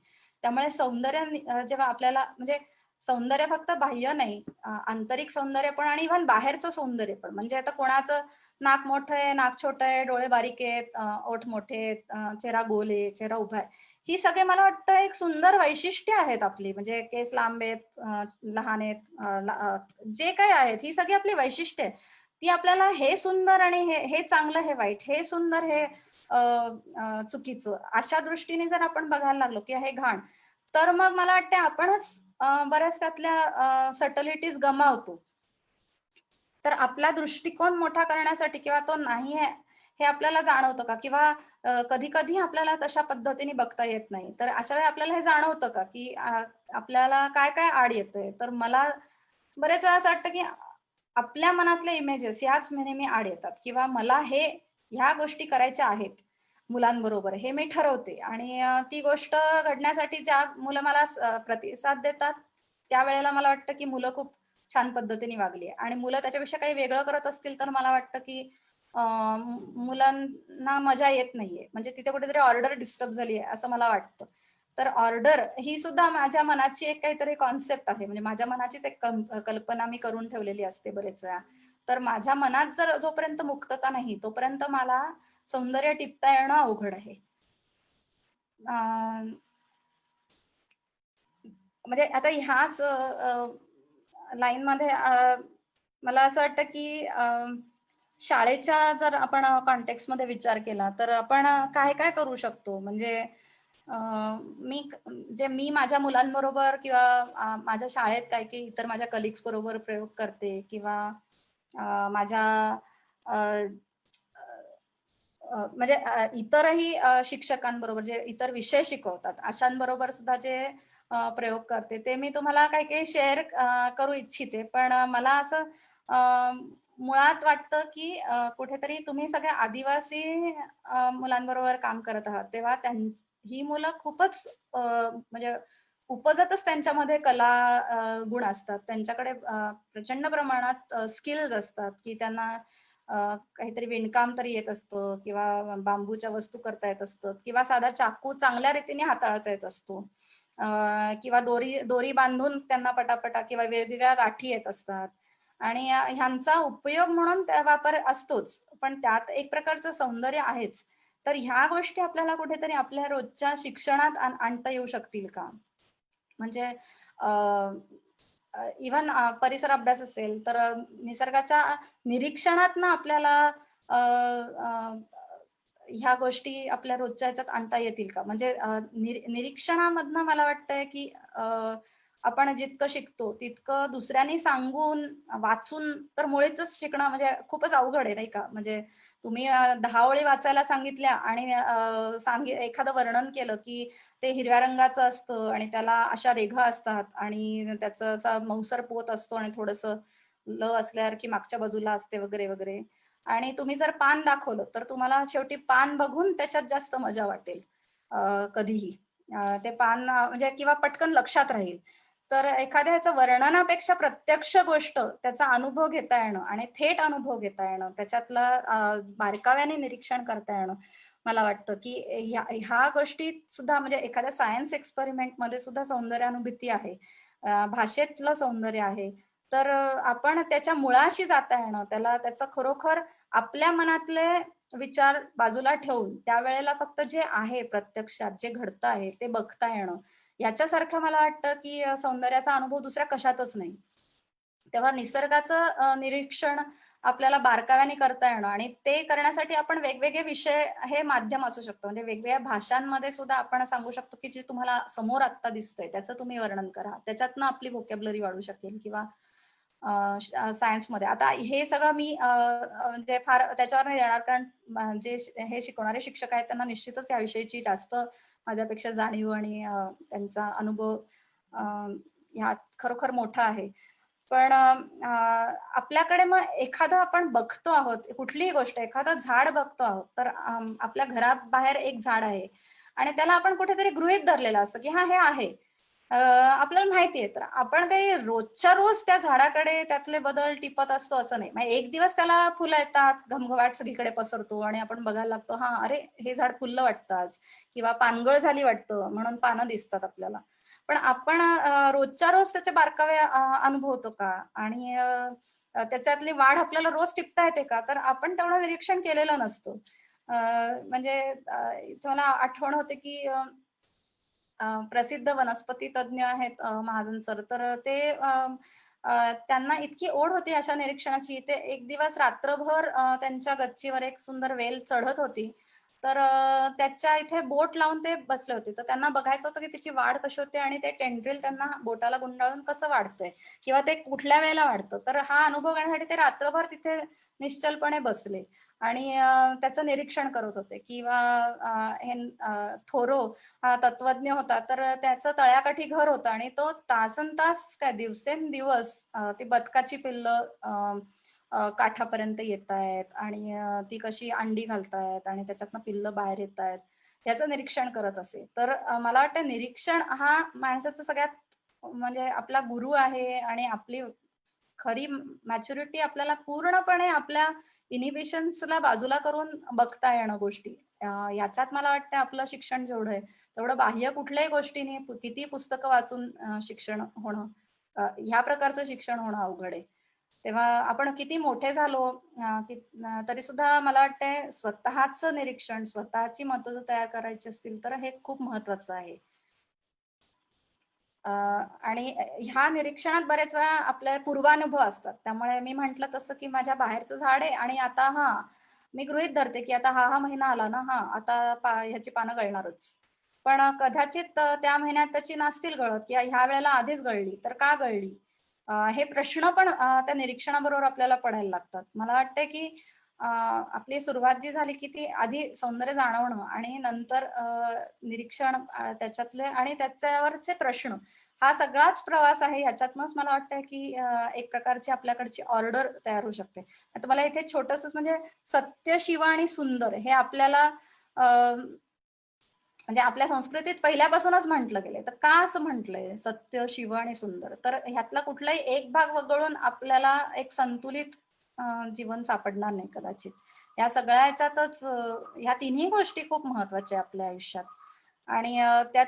त्यामुळे सौंदर्य जेव्हा आपल्याला म्हणजे सौंदर्य फक्त बाह्य नाही, आंतरिक सौंदर्य पण आणि इव्हन बाहेरचं सौंदर्य पण. म्हणजे आता कोणाचं नाक मोठं आहे, नाक छोटं आहे, डोळे बारीक आहेत, ओठ मोठे आहेत, चेहरा गोल आहे, चेहरा उभा आहे. ही सगळे मला वाटतं एक सुंदर वैशिष्ट्य आहेत आपली. म्हणजे केस लांब आहेत, लहान आहेत, जे काही आहेत, ही सगळी आपली वैशिष्ट्य आहेत. ती आपल्याला हे सुंदर आणि हे चांगलं, हे वाईट, हे सुंदर, हे चुकीचं, अशा दृष्टीने जर आपण बघायला लागलो, की हे घाण, तर मग मला वाटतं आपणच बऱ्याच त्यातल्या सटलिटीज गमावतो. तर आपला दृष्टिकोन मोठा करण्यासाठी किंवा तो नाही आहे, हे आपल्याला जाणवतं का? किंवा कधी-कधी आपल्याला तशा पद्धतीने बघता येत नाही. तर अशा वेळी आपल्याला हे जाणवतं का, की आपल्याला काय-काय आड येतंय? तर मला बरेच वेळा असं वाटतं, की आपल्या मनातले इमेजेस ह्याच नेहमी आड येतात किंवा मला ह्या गोष्टी करायच्या आहेत मुलांबरोबर, हे मी ठरवते आणि ती गोष्ट घडण्यासाठी ज्या मुलं मला प्रतिसाद देतात, त्यावेळेला मला वाटतं, की मुलं खूप छान पद्धतीने वागली आहे आणि मुलं त्याच्यापेक्षा काही वेगळं करत असतील, तर मला वाटतं, की मुलांना मजा येत नाहीये. म्हणजे तिथे कुठेतरी ऑर्डर डिस्टर्ब झाली आहे, असं मला वाटतं. तर ऑर्डर ही सुद्धा माझ्या मनाची एक काहीतरी कॉन्सेप्ट आहे. म्हणजे माझ्या मनाचीच एक कल्पना मी करून ठेवलेली असते बरेच वेळा. तर माझ्या मनात जर जोपर्यंत मुक्तता नाही, तोपर्यंत मला सौंदर्य टिपता येणं अवघड आहे. अ, म्हणजे आता ह्याच लाईनमध्ये मला असं वाटतं, की शाळेच्या जर आपण कॉन्टेक्स्टमध्ये विचार केला, तर आपण काय-काय करू शकतो? म्हणजे अ, मी माझ्या मुलांबरोबर किंवा माझ्या शाळेत काही-काही इतर माझ्या कलीग्स बरोबर प्रयोग करते किंवा माझ्या अ, म्हणजे इतरही शिक्षकांबरोबर जे इतर विषय शिकवतात, अशांबरोबर सुद्धा जे प्रयोग करते, ते मी तुम्हाला काही-काही शेअर करू इच्छिते. पण मला असं अ, मुळात वाटतं, की कुठेतरी तुम्ही सगळ्या आदिवासी मुलांबरोबर काम करत आहात, तेव्हा ही मुलं खूपच म्हणजे उपजतच त्यांच्यामध्ये कला गुण असतात. त्यांच्याकडे प्रचंड प्रमाणात स्किल्स असतात, की त्यांना काहीतरी विणकाम तरी येत असतं किंवा बांबूच्या वस्तू करता येत असतात किंवा साधा चाकू चांगल्या रीतीने हाताळता येत असतो, किंवा दोरी दोरी बांधून त्यांना पटापटा किंवा वेगवेगळ्या गाठी येत असतात आणि ह्यांचा उपयोग म्हणून त्या वापर असतोच, पण त्यात एक प्रकारचं सौंदर्य आहेच. तर ह्या गोष्टी आपल्याला कुठेतरी आपल्या रोजच्या शिक्षणात आणता येऊ शकतील का? म्हणजे इव्हन परिसर अभ्यास असेल तर निसर्गाच्या निरीक्षणातनं आपल्याला अ, अ, ह्या गोष्टी आपल्या रोजच्या ह्याच्यात आणता येतील का? म्हणजे निरीक्षणामधनं मला वाटतंय की आपण जितकं शिकतो तितकं दुसऱ्यांनी सांगून वाचून तर मुळीच शिकणं म्हणजे खूपच अवघड आहे नाही का? म्हणजे तुम्ही 10 ओळी वाचायला सांगितल्या आणि एखादं वर्णन केलं की ते हिरव्या रंगाचं असतं आणि त्याला अशा रेघा असतात आणि त्याचं असा मऊसर पोत असतो आणि थोडंसं ल असल्यावर की मागच्या बाजूला असते वगैरे वगैरे. आणि तुम्ही जर पान दाखवलं तर तुम्हाला शेवटी पान बघून त्याच्यात जास्त मजा वाटेल कधीही. ते पान म्हणजे किंवा पटकन लक्षात राहील. तर एखाद्या ह्याचं वर्णनापेक्षा प्रत्यक्ष गोष्ट त्याचा अनुभव घेता येणं आणि थेट अनुभव घेता येणं, त्याच्यातलं बारकाव्याने निरीक्षण करता येणं, मला वाटतं की ह्या गोष्टीत सुद्धा म्हणजे एखाद्या सायन्स एक्सपेरिमेंटमध्ये सुद्धा सौंदर्यानुभूती आहे. भाषेतलं सौंदर्य आहे. तर आपण त्याच्या मुळाशी जाता येणं, त्याचं खरोखर आपल्या मनातले विचार बाजूला ठेवून त्यावेळेला फक्त जे आहे प्रत्यक्षात जे घडतं आहे ते बघता येणं. याच्यासारखं मला वाटतं की सौंदर्याचा अनुभव दुसऱ्या कशातच नाही. तेव्हा निसर्गाचं निरीक्षण आपल्याला बारकाव्याने करता येणं आणि ते करण्यासाठी आपण वेगवेगळे विषय हे माध्यम असू शकतं. म्हणजे वेगवेगळ्या भाषांमध्ये सुद्धा आपण सांगू शकतो की जे तुम्हाला समोर आत्ता दिसतंय त्याचं तुम्ही वर्णन करा. त्याच्यातनं आपली व्होकॅब्युलरी वाढू शकेल किंवा सायन्समध्ये. आता हे सगळं मी म्हणजे फार त्याच्यावर नाही येणार कारण हे शिकवणारे शिक्षक आहेत त्यांना निश्चितच याविषयीची जास्त माझ्यापेक्षा जाणीव आणि त्यांचा अनुभव अ, ह्यात खरोखर मोठा आहे. पण आपल्याकडे मग एखादं आपण बघतो आहोत, कुठलीही गोष्ट एखादं झाड बघतो आहोत, तर आपल्या घराबाहेर एक झाड आहे आणि त्याला आपण कुठेतरी गृहीत धरलेलं असतं, की हां, हे आहे. आपल्याला माहिती आहे, तर आपण काही रोजच्या रोज त्या झाडाकडे त्यातले बदल टिपत असतो असं नाही. मग एक दिवस त्याला फुलं येतात, घमघमाट सगळीकडे पसरतो आणि आपण बघायला लागतो, हां, अरे हे झाड फुललं वाटतं आज किंवा पानगळ झाली वाटतं म्हणून पानं दिसतात आपल्याला. पण आपण रोजच्या रोज त्याचे बारकावे अनुभवतो का? आणि त्याच्यातली वाढ आपल्याला रोज टिपता येते का? तर आपण तेवढं निरीक्षण केलेलं नसतं. म्हणजे इथे मला आठवण होते की प्रसिद्ध वनस्पती तज्ञ आहेत महाजन सर. तर ते त्यांना इतकी ओढ होती अशा निरीक्षणाची, ते एक दिवस रात्रभर त्यांच्या गच्चीवर एक सुंदर वेल चढत होती. तर त्याच्या इथे बोट लावून ते बसले होते. तर त्यांना बघायचं होतं की त्याची वाढ कशी होते आणि ते टेंड्रिल त्यांना बोटाला गुंडाळून कसं वाढतंय किंवा ते कुठल्या वेळेला वाढतं. तर हा अनुभव घेण्यासाठी ते रात्रभर तिथे निश्चलपणे बसले आणि त्याचं निरीक्षण करत होते किंवा थोरो हा तत्वज्ञ होता. तर त्याचं तळ्याकाठी घर होतं आणि तो तासनतास काय दिवसेंदिवस ती बदकाची पिल्लं काठापर्यंत येतायत आणि ती कशी अंडी घालतायत आणि त्याच्यातनं पिल्लं बाहेर येतायत, याचं निरीक्षण करत असे. तर मला वाटतं निरीक्षण हा माणसाचा सगळ्यात म्हणजे आपला गुरु आहे आणि आपली खरी मॅच्युरिटी आपल्याला पूर्णपणे आपल्या इनिबिशन्सला बाजूला करून बघता येणं गोष्टी. याच्यात मला वाटतं आपलं शिक्षण जेवढं आहे, तेवढं बाह्य कुठल्याही गोष्टीने किती पुस्तकं वाचून शिक्षण होणं, ह्या प्रकारचं शिक्षण होणं अवघड आहे. तेव्हा आपण किती मोठे झालो तरी सुद्धा मला वाटतंय स्वतःचं निरीक्षण, स्वतःची मतं जर तयार करायची असतील, तर हे खूप महत्वाचं आहे. आणि ह्या निरीक्षणात बरेच वेळा आपले पूर्वानुभव असतात. त्यामुळे मी म्हटलं तसं, की माझ्या बाहेरचं झाड आहे आणि आता मी गृहीत धरते, की आता हा महिना आला ना, आता ह्याची पानं गळणारच. पण कदाचित त्या महिन्यात त्याची नसतील गळत किंवा ह्या वेळेला आधीच गळली, तर का गळली? हे प्रश्न पण त्या निरीक्षणाबरोबर आपल्याला पडायला लागतात. मला वाटतंय, की आपली सुरुवात जी झाली, की ती आधी सौंदर्य जाणवणं आणि नंतर निरीक्षण त्याच्यातले आणि त्याच्यावरचे प्रश्न, हा सगळाच प्रवास आहे. ह्याच्यातनंच मला वाटतंय, की एक प्रकारची आपल्याकडची ऑर्डर तयार होऊ शकते. आता मला इथे छोटंसं म्हणजे सत्य, शिव आणि सुंदर हे आपल्याला म्हणजे आपल्या संस्कृतीत पहिल्यापासूनच म्हटलं गेलंय. तर का असं म्हटलंय सत्य, शिव आणि सुंदर? तर ह्यातला कुठलाही एक भाग वगळून आपल्याला एक संतुलित जीवन सापडणार नाही कदाचित. या सगळ्या ह्याच्यातच ह्या तिन्ही गोष्टी खूप महत्वाच्या आहे आपल्या आयुष्यात. आणि त्या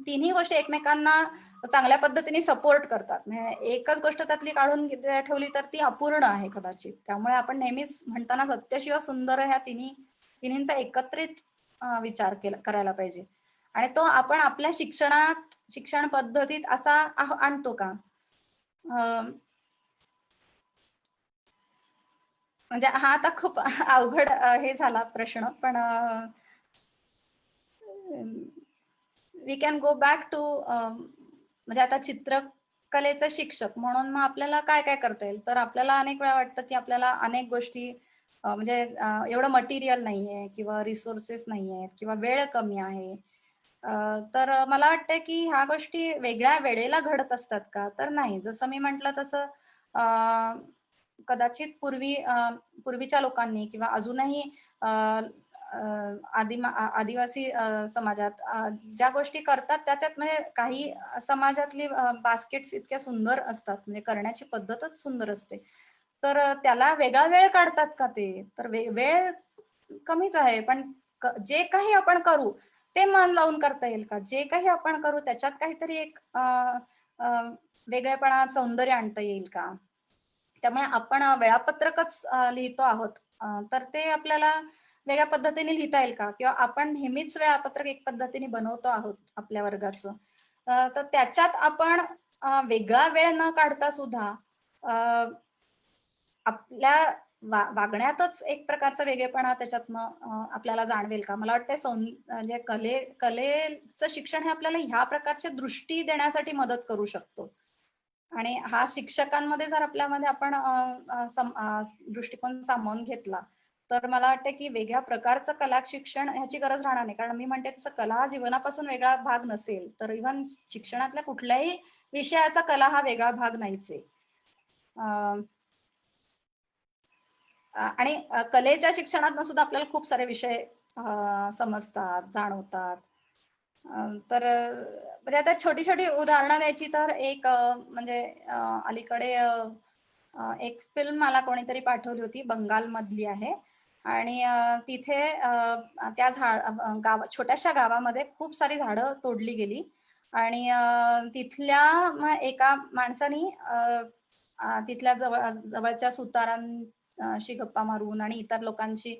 तिन्ही गोष्टी एकमेकांना चांगल्या पद्धतीने सपोर्ट करतात. म्हणजे एकच गोष्ट त्यातली काढून ठेवली तर ती अपूर्ण आहे कदाचित. त्यामुळे आपण नेहमीच म्हणताना सत्य शिव सुंदर ह्या तिन्हींचा एकत्रित विचार करायला पाहिजे. आणि तो आपण आपल्या शिक्षण पद्धतीत असा आणतो का? म्हणजे हा आता खूप अवघड हे झाला प्रश्न, पण we can go back to म्हणजे आता चित्रकलेचं शिक्षक म्हणून मग आपल्याला काय काय करता येईल. तर आपल्याला अनेक वेळा वाटतं की आपल्याला अनेक गोष्टी म्हणजे एवढं मटेरियल नाहीये किंवा रिसोर्सेस नाहीये किंवा वेळ कमी आहे. तर मला वाटतं की ह्या गोष्टी वेगळ्या वेळेला घडत असतात का? तर नाही. जसं मी म्हटलं तसं कदाचित पूर्वीच्या लोकांनी किंवा अजूनही आदिवासी समाजात ज्या गोष्टी करतात त्याच्यात म्हणजे काही समाजातली बास्केट्स इतक्या सुंदर असतात, म्हणजे करण्याची पद्धतच सुंदर असते. तर त्याला वेगळा वेळ काढतात का ते? तर वेळ कमीच आहे, पण जे काही आपण करू ते मन लावून करता येईल का? जे काही आपण करू त्याच्यात काहीतरी एक वेगळेपणा, सौंदर्य आणता येईल का? त्यामुळे आपण वेळापत्रकच लिहितो आहोत, तर ते आपल्याला वेगळ्या पद्धतीने लिहिता येईल का? किंवा आपण नेहमीच वेळापत्रक एक पद्धतीने बनवतो आहोत आपल्या वर्गाचं, तर त्याच्यात आपण वेगळा वेळ न काढता सुद्धा आपल्या वागण्यातच एक प्रकारचा वेगळेपणा त्याच्यातनं आपल्याला जाणवेल का? मला वाटतं म्हणजे कलेचं शिक्षण हे आपल्याला ह्या प्रकारच्या दृष्टी देण्यासाठी मदत करू शकतो. आणि हा शिक्षकांमध्ये जर आपल्यामध्ये आपण दृष्टिकोन सामावून घेतला, तर मला वाटतं की वेगळ्या प्रकारचं कला शिक्षण ह्याची गरज राहणार नाही. कारण मी म्हणते तसं कला हा जीवनापासून वेगळा भाग नसेल, तर इव्हन शिक्षणातल्या कुठल्याही विषयाचा कला हा वेगळा भाग नाहीच आहे. आणि कलेच्या शिक्षणातनं सुद्धा आपल्याला खूप सारे विषय समजतात, जाणवतात. तर म्हणजे आता छोटी छोटी उदाहरणं द्यायची तर एक म्हणजे अलीकडे एक फिल्म मला कोणीतरी पाठवली होती, बंगालमधली आहे. आणि तिथे त्या छोट्याशा गावामध्ये खूप सारी झाडं तोडली गेली. आणि तिथल्या एका माणसानी तिथल्या जवळच्या सुतारांशी गप्पा मारून आणि इतर लोकांशी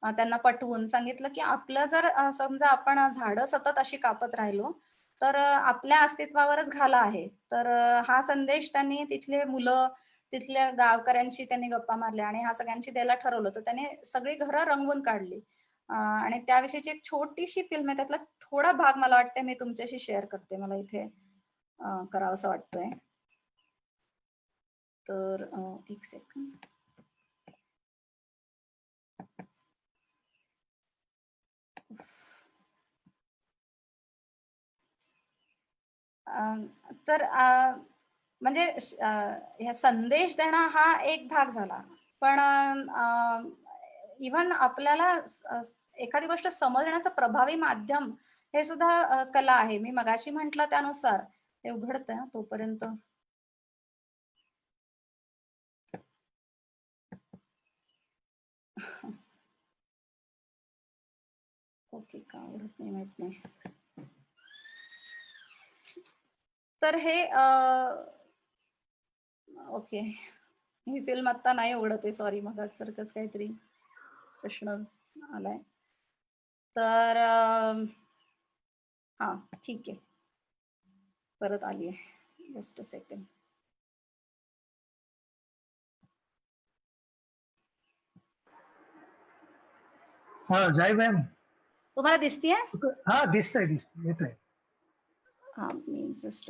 त्यांना पटवून सांगितलं की आपलं जर समजा आपण झाडं सतत अशी कापत राहिलो तर आपल्या अस्तित्वावरच घाला आहे. तर हा संदेश त्यांनी तिथले मुलं, तिथल्या गावकऱ्यांशी त्यांनी गप्पा मारल्या आणि हा सगळ्यांशी द्यायला ठरवलं. तर त्याने सगळी घरं रंगवून काढली. आणि त्याविषयीची एक छोटीशी फिल्म आहे. त्यातला थोडा भाग मला वाटतं मी तुमच्याशी शेअर करते. मला इथे करावंसं वाटतंय. तर एक सेकंड. तर म्हणजे ह्या संदेश देणं हा एक भाग झाला. पण इव्हन आपल्याला एखादी गोष्ट समजण्याचं प्रभावी माध्यम हे सुद्धा कला आहे. मी मगाशी म्हटलं त्यानुसार हे उघडतंय तोपर्यंत. ओके, का उघडत नाही माहित नाही. तर हे ओके, ही फिल्म आता नाही उघडत आहे, सॉरी. मग सारखंच काहीतरी प्रश्न आलाय. तर हा ठीक आहे, परत आली आहे. Just a second. हा जय मॅम, तुम्हाला दिसतीये? हा दिसतंय येतोय. हा, मी जस्ट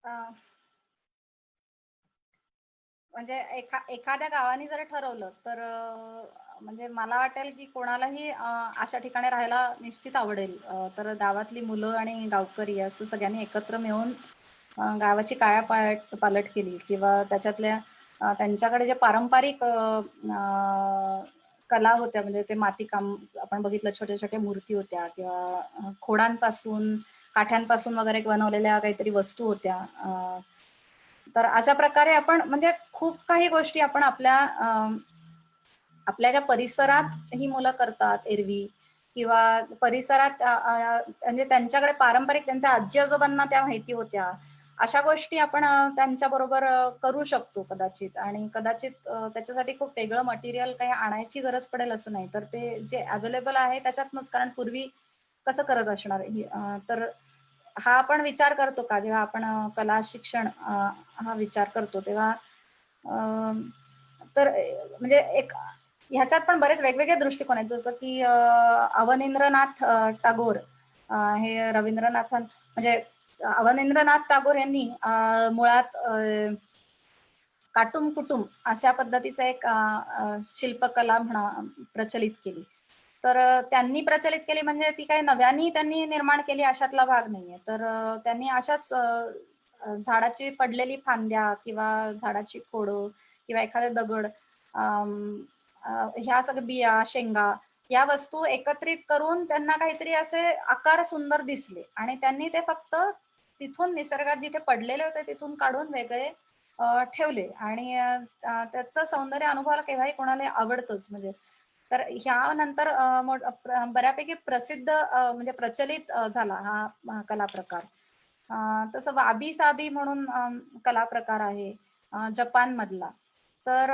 अं, म्हणजे एखाद्या गावाने जर ठरवलं तर म्हणजे मला वाटेल की कोणालाही अशा ठिकाणी राहायला निश्चित आवडेल. तर गावातली मुलं आणि गावकरी असं सगळ्यांनी एकत्र मिळून गावाची पालट केली किंवा त्याच्यातल्या त्यांच्याकडे जे पारंपरिक कला होत्या, म्हणजे ते मातीकाम आपण बघितलं, छोट्या छोट्या मूर्ती होत्या किंवा खोडांपासून काठ्यांपासून वगैरे बनवलेल्या काहीतरी वस्तू होत्या. तर अशा प्रकारे आपण म्हणजे खूप काही गोष्टी आपण आपल्या ज्या परिसरात ही मुलं करतात एरवी किंवा परिसरात म्हणजे त्यांच्याकडे पारंपरिक त्यांच्या आजी आजोबांना त्या माहिती होत्या, अशा गोष्टी आपण त्यांच्या बरोबर करू शकतो कदाचित. आणि कदाचित त्याच्यासाठी खूप वेगळं मटेरियल काही आणायची गरज पडेल असं नाही, तर ते जे अवेलेबल आहे त्याच्यातनंच. कारण पूर्वी कसं करत असणार तर हा आपण विचार करतो का जेव्हा आपण कला शिक्षण हा विचार करतो तेव्हा तर म्हणजे एक ह्याच्यात पण बरेच वेगवेगळे दृष्टिकोन आहेत. जसं की अवनींद्रनाथ टागोर हे रवींद्रनाथां म्हणजे अवनींद्रनाथ टागोर यांनी मुळात काटुम कुटुम अशा पद्धतीचं एक शिल्पकला म्हणा प्रचलित केली. तर त्यांनी प्रचलित केली म्हणजे ती काही नव्याने त्यांनी निर्माण केली अशातला भाग नाहीये. तर त्यांनी अशाच झाडाची पडलेली फांद्या किंवा झाडाची खोडं किंवा एखादे दगड ह्या सगळ्या बिया शेंगा या वस्तू एकत्रित करून त्यांना काहीतरी असे आकार सुंदर दिसले आणि त्यांनी ते फक्त तिथून निसर्गात जिथे पडलेले होते तिथून काढून वेगळे ठेवले. आणि त्याचं सौंदर्य अनुभवायला केव्हाही कोणाला आवडतंच. म्हणजे तर ह्यानंतर बऱ्यापैकी प्रसिद्ध म्हणजे प्रचलित झाला हा कला प्रकार. तसं वाबी साबी म्हणून कला प्रकार आहे जपान मधला. तर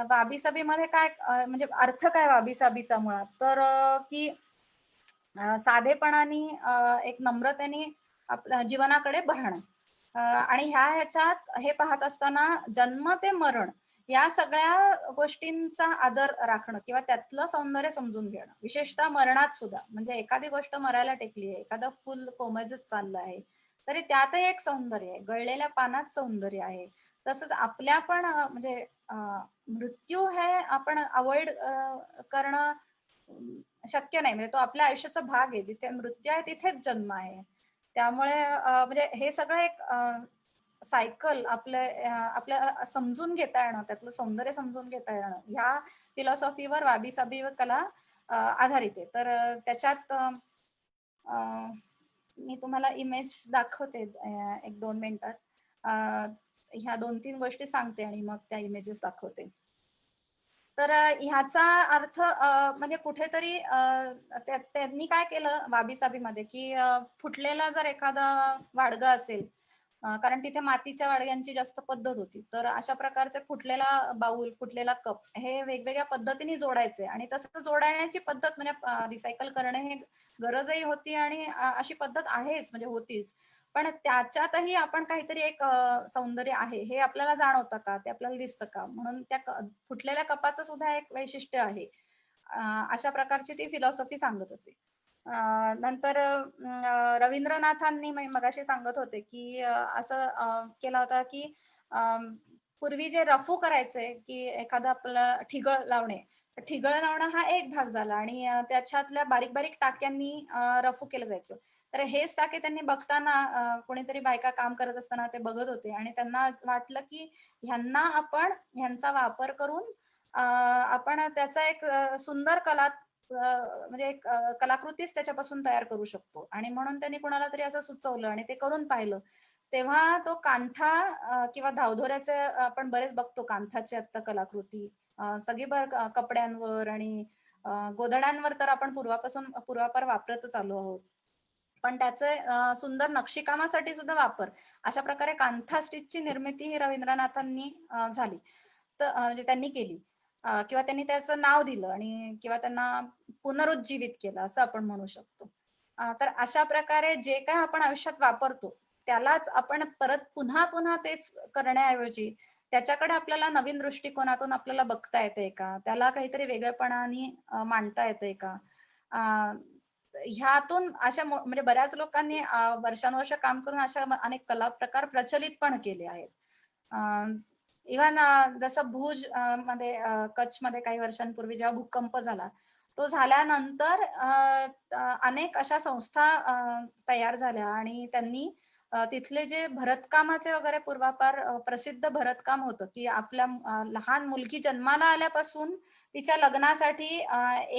वाबी साबी मध्ये काय म्हणजे अर्थ काय वाबी साबीचा मुळात, तर की साधेपणाने एक नम्रतेने आपल्या जीवनाकडे बघणं. आणि ह्याच्यात हे पाहत असताना जन्म ते मरण या सगळ्या गोष्टींचा आदर राखणं किंवा त्यातलं सौंदर्य समजून घेणं, विशेषतः मरणात सुद्धा. म्हणजे एखादी गोष्ट मरायला टेकली आहे, एखादं फुल कोमेजत चाललं आहे, तरी त्यातही एक सौंदर्य आहे, गळलेल्या पानात सौंदर्य आहे. तसंच आपल्या पण म्हणजे मृत्यू हे आपण अवॉइड करणं शक्य नाही. म्हणजे तो आपल्या आयुष्याचा भाग आहे. जिथे मृत्यू आहे तिथेच जन्म आहे. त्यामुळे म्हणजे हे सगळं एक सायकल आपल्या समजून घेता येणं, त्यातलं सौंदर्य समजून घेता येणं, ह्या फिलॉसॉफीवर वाबी साबी कला आधारित आहे. तर त्याच्यात मी तुम्हाला इमेज दाखवते 1-2 मिनिटात. ह्या 2-3 गोष्टी सांगते आणि मग त्या इमेजेस दाखवते. तर ह्याचा अर्थ म्हणजे कुठेतरी त्यांनी काय केलं वाबी साबीमध्ये की फुटलेला जर एखादा वाडगा असेल, कारण तिथे मातीच्या वाडग्यांची जास्त पद्धत होती, तर अशा प्रकारचे फुटलेला बाऊल, फुटलेला कप हे वेगवेगळ्या पद्धतीने जोडायचे. आणि तसं जोडण्याची पद्धत म्हणजे रिसायकल करणे हे गरजही होती आणि अशी पद्धत आहेच, म्हणजे होतीच. पण त्याच्यातही आपण काहीतरी एक सौंदर्य आहे हे आपल्याला जाणवतं का, ते आपल्याला दिसतं का, म्हणून त्या फुटलेल्या कपाचं सुद्धा एक वैशिष्ट्य आहे. अशा प्रकारची ती फिलॉसॉफी सांगत असे. नंतर रवींद्रनाथांनी मगाशी सांगत होते की असं केलं होतं की पूर्वी जे रफू करायचे की एखादं आपलं ठिगळ लावणे, ठिगळ लावणं हा एक भाग झाला आणि त्याच्यातल्या बारीक बारीक टाक्यांनी रफू केलं जायचं. तर हेच टाके त्यांनी बघताना कोणीतरी बायका काम करत असताना ते बघत होते आणि त्यांना वाटलं की ह्यांचा वापर करून आपण त्याचा एक सुंदर म्हणजे एक कलाकृतीच त्याच्यापासून तयार करू शकतो. आणि म्हणून त्यांनी कोणाला तरी असं सुचवलं आणि ते करून पाहिलं. तेव्हा तो कांथा किंवा धावधोऱ्याचे आपण बरेच बघतो कांथाची आता कलाकृती सगळी कपड्यांवर आणि गोधड्यांवर तर आपण पूर्वापार वापरतच आलो आहोत. पण त्याचे सुंदर नक्षीकामासाठी सुद्धा वापर, अशा प्रकारे कांथा स्टिचची निर्मिती ही रवींद्रनाथांनी झाली. तर म्हणजे त्यांनी केली किंवा त्यांनी त्याचं नाव दिलं आणि किंवा त्यांना पुनरुज्जीवित केलं असं आपण म्हणू शकतो. तर अशा प्रकारे जे काय आपण आयुष्यात वापरतो त्यालाच आपण परत पुन्हा पुन्हा तेच करण्याऐवजी त्याच्याकडे आपल्याला नवीन दृष्टिकोनातून आपल्याला बघता येते का, त्याला काहीतरी वेगळेपणाने मांडता येते का, ह्यातून अशा म्हणजे बऱ्याच लोकांनी वर्षानुवर्ष काम करून अशा अनेक कला प्रकार प्रचलित पण केले आहेत. इव्हन जसं भुज मध्ये कच्छ मध्ये काही वर्षांपूर्वी जेव्हा भूकंप झाला, तो झाल्यानंतर अनेक अशा संस्था तयार झाल्या आणि त्यांनी तिथले जे भरतकामाचे वगैरे पूर्वापार प्रसिद्ध भरतकाम होतं, की आपल्या लहान मुलगी जन्माला आल्यापासून तिच्या लग्नासाठी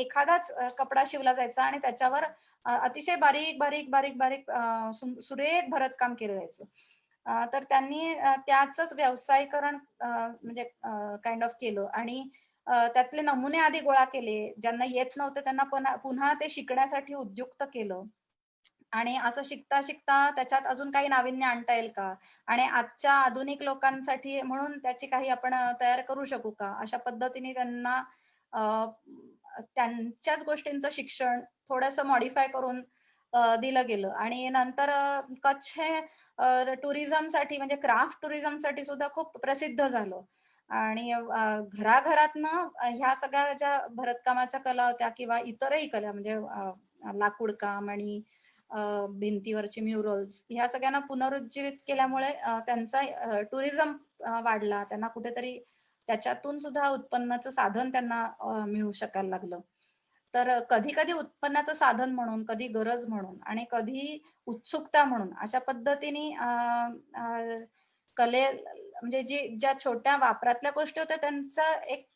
एखादाच कपडा शिवला जायचा आणि त्याच्यावर अतिशय बारीक बारीक बारीक बारीक सुरेख भरतकाम केलं जायचं. तर त्यांनी त्याचंच व्यावसायीकरण म्हणजे काइंड ऑफ केलं आणि त्यातले नमुने आधी गोळा केले. ज्यांना येत नव्हतं त्यांना पुन्हा ते शिकण्यासाठी उद्युक्त केलं. आणि असं शिकता शिकता त्याच्यात अजून काही नाविन्य आणता येईल का? आणि आजच्या आधुनिक लोकांसाठी म्हणून त्याची काही आपण तयार करू शकू का? अशा पद्धतीने त्यांना त्यांच्याच गोष्टींचं शिक्षण थोडंसं मॉडिफाय करून दिलं गेलं. आणि नंतर कच्छ हे टुरिझमसाठी म्हणजे क्राफ्ट टुरिझमसाठी सुद्धा खूप प्रसिद्ध झालं. आणि घराघरातनं ह्या सगळ्या ज्या भरतकामाच्या कला होत्या किंवा इतरही कला म्हणजे लाकूड काम आणि भिंतीवरचे म्युरल्स ह्या सगळ्यांना पुनरुज्जीवित केल्यामुळे त्यांचा टुरिझम वाढला. त्यांना कुठेतरी त्याच्यातून सुद्धा उत्पन्नाचं साधन त्यांना मिळू शकायला लागलं. तर कधी-कधी उत्पन्नाचं साधन म्हणून, कधी गरज म्हणून आणि कधी उत्सुकता म्हणून अशा पद्धतीने कले म्हणजे ज्या छोट्या वापरातल्या गोष्टी होत्या त्यांचा एक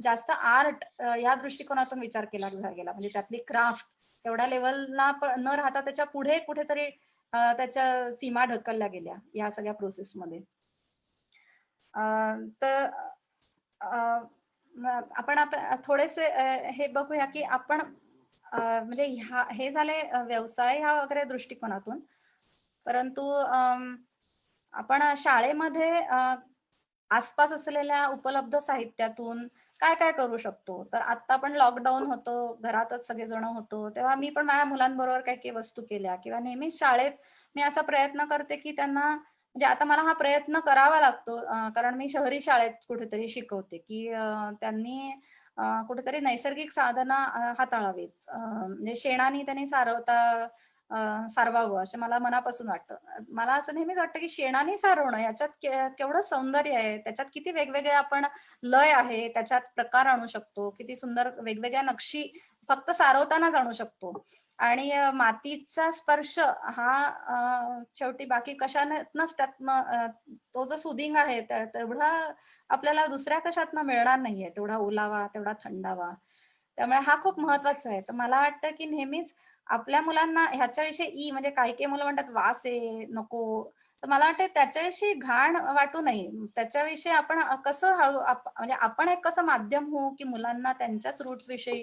जास्त आर्ट या दृष्टिकोनातून विचार केला गेला. म्हणजे त्यातली क्राफ्ट तेवढ्या लेवलला न राहता त्याच्या पुढे कुठेतरी त्याच्या सीमा ढकलल्या गेल्या या सगळ्या प्रोसेसमध्ये. तर आपण थोडेसे हे बघूया की आपण म्हणजे हे झाले व्यवसाय ह्या वगैरे दृष्टिकोनातून. परंतु आपण शाळेमध्ये आसपास असलेल्या उपलब्ध साहित्यातून काय काय करू शकतो? तर आता आपण लॉकडाऊन होतो, घरातच सगळेजण होतो, तेव्हा मी पण माझ्या मुलांबरोबर काही काही वस्तू केल्या किंवा नेहमीच शाळेत मी असा प्रयत्न करते की त्यांना म्हणजे आता मला हा प्रयत्न करावा लागतो कारण मी शहरी शाळेत कुठेतरी शिकवते की त्यांनी कुठेतरी नैसर्गिक साधना हाताळावीत. म्हणजे शेणाने त्यांनी सारवावं असं मला मनापासून वाटतं. मला असं नेहमीच वाटतं की शेणाने सारवणं याच्यात केवढं सौंदर्य आहे, त्याच्यात किती वेगवेगळे आपण लय आहे, त्याच्यात प्रकार आणू शकतो, किती सुंदर वेगवेगळ्या नक्षी फक्त सारवतानाच आणू शकतो. आणि मातीचा स्पर्श हा शेवटी बाकी कशानेच त्यातनं तो जो सुदिंग आहे तेवढा आपल्याला दुसऱ्या कशातनं मिळणार नाहीये, तेवढा ओलावा, तेवढा थंडावा. त्यामुळे हा खूप महत्वाचा आहे. तर मला वाटतं की नेहमीच आपल्या मुलांना ह्याच्याविषयी म्हणजे काही मुलं म्हणतात वास आहे, नको. तर मला वाटतं त्याच्याविषयी घाण वाटू नये. त्याच्याविषयी आपण कसं म्हणजे आपण एक कसं माध्यम होऊ की मुलांना त्यांच्याच रूट्स विषयी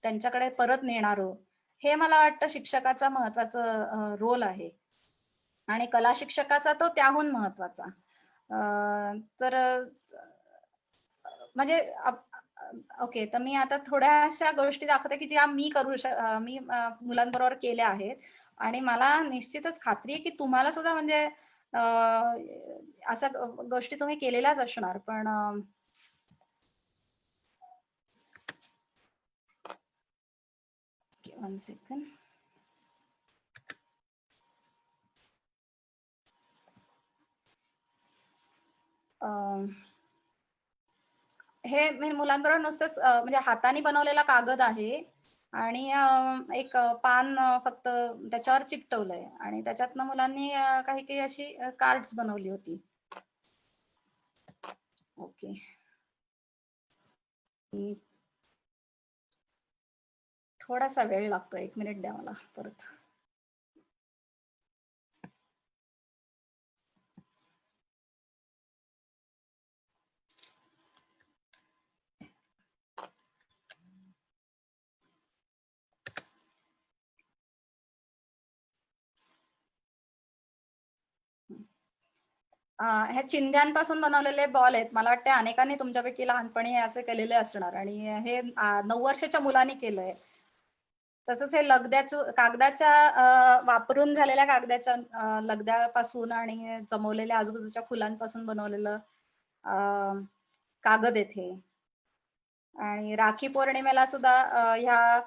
त्यांच्याकडे परत नेणारं. हे मला वाटतं शिक्षकाचा महत्वाचा रोल आहे. आणि कला शिक्षकाचा तो त्याहून महत्वाचा. तर म्हणजे ओके. तर मी आता थोड्या अशा गोष्टी दाखवते की ज्या मी मी मुलांबरोबर केल्या आहेत आणि मला निश्चितच खात्री आहे की तुम्हाला सुद्धा म्हणजे अशा गोष्टी तुम्ही केलेल्याच असणार. पण 1 सेकंड. हे मी मुलांबरोबर नुसतंच म्हणजे हाताने बनवलेला कागद आहे आणि एक पान फक्त त्याच्यावर चिकटवलंय आणि त्याच्यातनं मुलांनी काही काही अशी कार्ड्स बनवली होती. ओके. थोडासा वेळ लागतो, 1 मिनिट द्या मला परत. ह्या चिंध्यांपासून बनवलेले बॉल आहेत. मला वाटतं अनेकांनी तुमच्यापैकी लहानपणी हे असे केलेले असणार आणि हे 9 वर्षाच्या मुलांनी केलंय. तसंच हे कागदाच्या वापरून झालेल्या कागदाच्या लगद्यापासून आणि जमवलेल्या आजूबाजूच्या फुलांपासून बनवलेलं कागद आहेत हे. आणि राखी पौर्णिमेला सुद्धा ह्या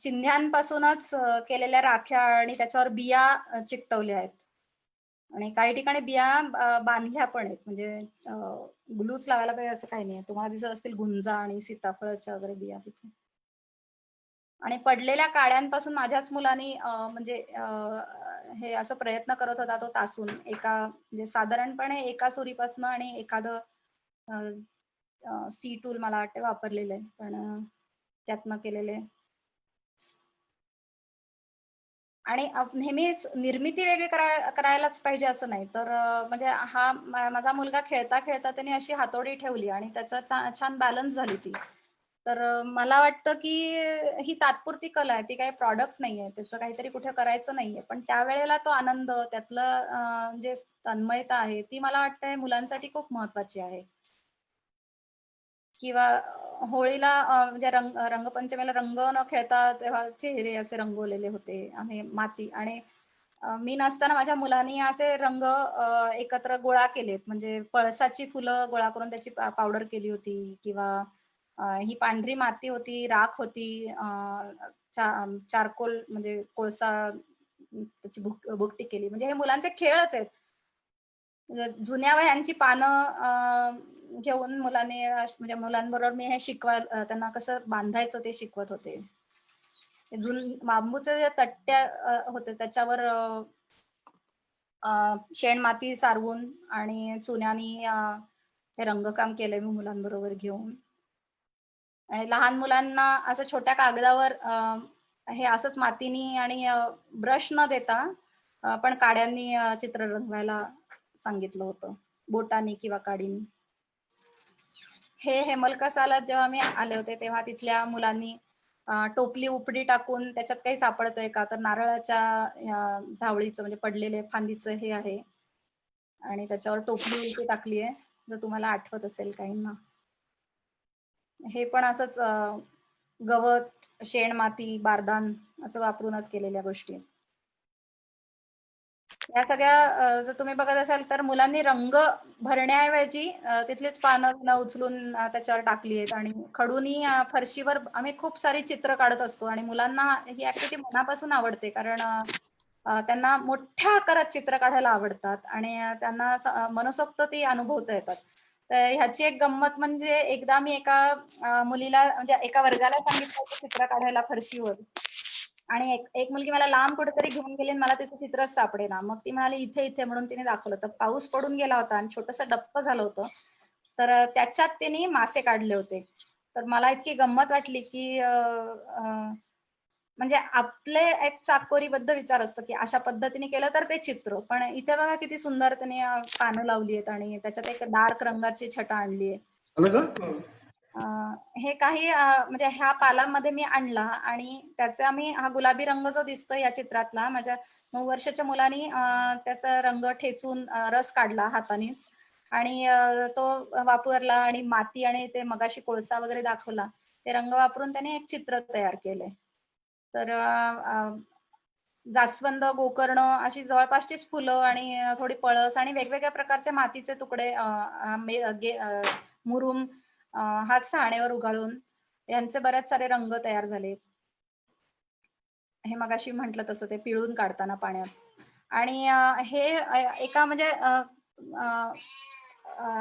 चिन्ह्यांपासूनच केलेल्या राख्या आणि त्याच्यावर बिया चिकटवल्या आहेत. आणि काही ठिकाणी बिया बांधल्या पण आहेत. म्हणजे ग्लूच लावायला पाहिजे असं काही नाही. तुम्हाला दिसत असतील गुंजा आणि सीताफळाच्या वगैरे बिया तिथे. आणि पडलेल्या काड्यांपासून माझ्याच मुलानी म्हणजे हे असं प्रयत्न करत होता तो तासून एका म्हणजे साधारणपणे एका सुरीपासून आणि एखादं सी टूल मला वाटतं वापरलेलं आहे, पण त्यातनं केलेले. आणि नेहमीच निर्मिती वेगळी करायलाच पाहिजे असं नाही. तर म्हणजे हा माझा मुलगा खेळता खेळता त्याने अशी हातोडी ठेवली आणि त्याचा छान बॅलन्स झाली ती. तर मला वाटतं की ही तात्पुरती कला आहे, ती काही प्रॉडक्ट नाहीये, त्याचं काहीतरी कुठे करायचं नाहीये, पण त्यावेळेला तो आनंद त्यातलं जे तन्मयता आहे ती मला वाटतंय मुलांसाठी खूप महत्वाची आहे. किंवा होळीला म्हणजे रंगपंचमीला रंग न खेळता तेव्हा चेहरे असे रंगवलेले होते आम्ही माती. आणि मी नसताना माझ्या मुलांनी असे रंग एकत्र गोळा केलेत. म्हणजे पळसाची फुलं गोळा करून त्याची पावडर केली होती, किंवा ही पांढरी माती होती, राख होती, चारकोल म्हणजे कोळसा त्याची भुकटी केली. म्हणजे हे मुलांचे खेळच आहेत. म्हणजे जुन्या वह्यांची पानं घेऊन मुलांनी म्हणजे मुलांबरोबर मी हे त्यांना कसं बांधायचं ते शिकवत होते. बांबूचे जे तट्ट्या होते त्याच्यावर शेण माती सारवून आणि चुन्यानी हे रंगकाम केलंय मी मुलांबरोबर घेऊन. आणि लहान मुलांना असं छोट्या कागदावर हे असंच मातीनी आणि ब्रश न देता पण काड्यांनी चित्र रंगवायला सांगितलं होतं, बोटानी किंवा काडीनी. हे हेमलकसाला जेव्हा मी आले होते तेव्हा तिथल्या मुलांनी टोपली उपडी टाकून त्याच्यात काही सापडतंय का, तर नारळाच्या झावळीचं म्हणजे पडलेले फांदीचं हे आहे आणि त्याच्यावर टोपली उलटी टाकली आहे, जर तुम्हाला आठवत असेल काहींना. हे पण असंच गवत, शेण, माती, बारदान असं वापरूनच केलेल्या गोष्टी. या सगळ्या जर तुम्ही बघत असाल तर मुलांनी रंग भरण्याऐवजी तिथलीच पानं उचलून त्याच्यावर टाकली आहेत. आणि खडूनी फरशीवर आम्ही खूप सारी चित्र काढत असतो आणि मुलांना ही ऍक्टिव्हिटी मनापासून आवडते, कारण त्यांना मोठ्या आकारात चित्र काढायला आवडतात आणि त्यांना मनसोक्त ती अनुभवता येतात. तर ह्याची एक गंमत म्हणजे एकदा मी एका मुलीला म्हणजे एका वर्गाला सांगितलं होतं चित्र काढायला फरशीवर, आणि एक मुलगी मला लांब कुठेतरी घेऊन गेली आणि मला तिचं चित्रच सापडेना. मग ती म्हणाली इथे इथे म्हणून तिने दाखवलं. तर पाऊस पडून गेला होता आणि छोटंसं डप्प झालं होतं. तर त्याच्यात तिने मासे काढले होते. तर मला इतकी गंमत वाटली की म्हणजे आपले एक चाकोरीबद्ध विचार असतो की अशा पद्धतीने केलं तर ते चित्र. पण इथे बघा किती सुंदर त्याने पानं लावली आहेत आणि त्याच्यात एक डार्क रंगाची छटा आणली आहे. हे काही म्हणजे ह्या पालामध्ये मी आणला आणि त्याचा आम्ही हा गुलाबी रंग जो दिसतो या चित्रातला, माझ्या 9 वर्षाच्या मुलानी त्याचा रंग ठेचून रस काढला हातानेच आणि तो वापरला आणि माती आणि ते मगाशी कोळसा वगैरे दाखवला, ते रंग वापरून त्याने एक चित्र तयार केलंय. तर जास्वंद, गोकर्ण अशी जवळपासचीच फुलं आणि थोडी पळस आणि वेगवेगळ्या प्रकारच्या मातीचे तुकडे, मुरुम हाच साणेवर उगाळून यांचे बरेच सारे रंग तयार झाले. हे मगाशी म्हटलं तसं ते पिळून काढताना पाण्यात. आणि हे एका म्हणजे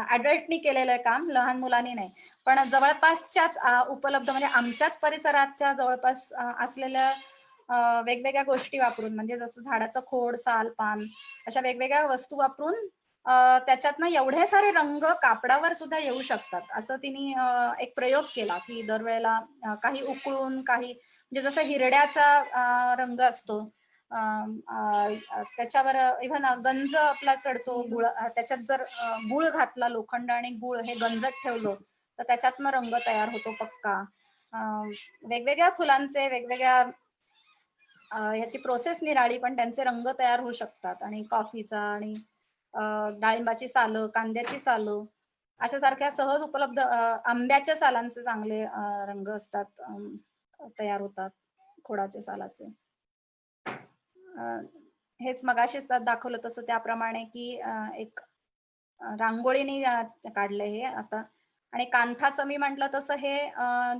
अडल्टनी केलेलं काम, लहान मुलांनी नाही. पण जवळपासच्याच उपलब्ध म्हणजे आमच्याच परिसराच्या जवळपास असलेल्या वेगवेगळ्या गोष्टी वापरून, म्हणजे जसं झाडाचं खोड, साल, पान अशा वेगवेगळ्या वस्तू वापरून त्याच्यातनं एवढे सारे रंग कापडावर सुद्धा येऊ शकतात, असं तिने एक प्रयोग केला. की दरवेळेला काही उकळून, काही म्हणजे जसं हिरड्याचा रंग असतो त्याच्यावर इव्हन गंज आपला चढतो गुळ, त्याच्यात जर गुळ घातला, लोखंड आणि गुळ हे गंजत ठेवलं तर त्याच्यातनं रंग तयार होतो पक्का. वेगवेगळ्या फुलांचे वेगवेगळ्या ह्याची प्रोसेस निराळी, पण त्यांचे रंग तयार होऊ शकतात. आणि कॉफीचा आणि डाळिंबाची सालं, कांद्याची सालं अशा सारख्या सहज उपलब्ध आंब्याच्या सालांचे चांगले रंग असतात, तयार होतात खोडाच्या सालाचे. हेच मगाशीच दाखवलं तसं त्याप्रमाणे की एक रांगोळीने काढलंय हे. आता आणि कांथाचं मी म्हटलं तसं हे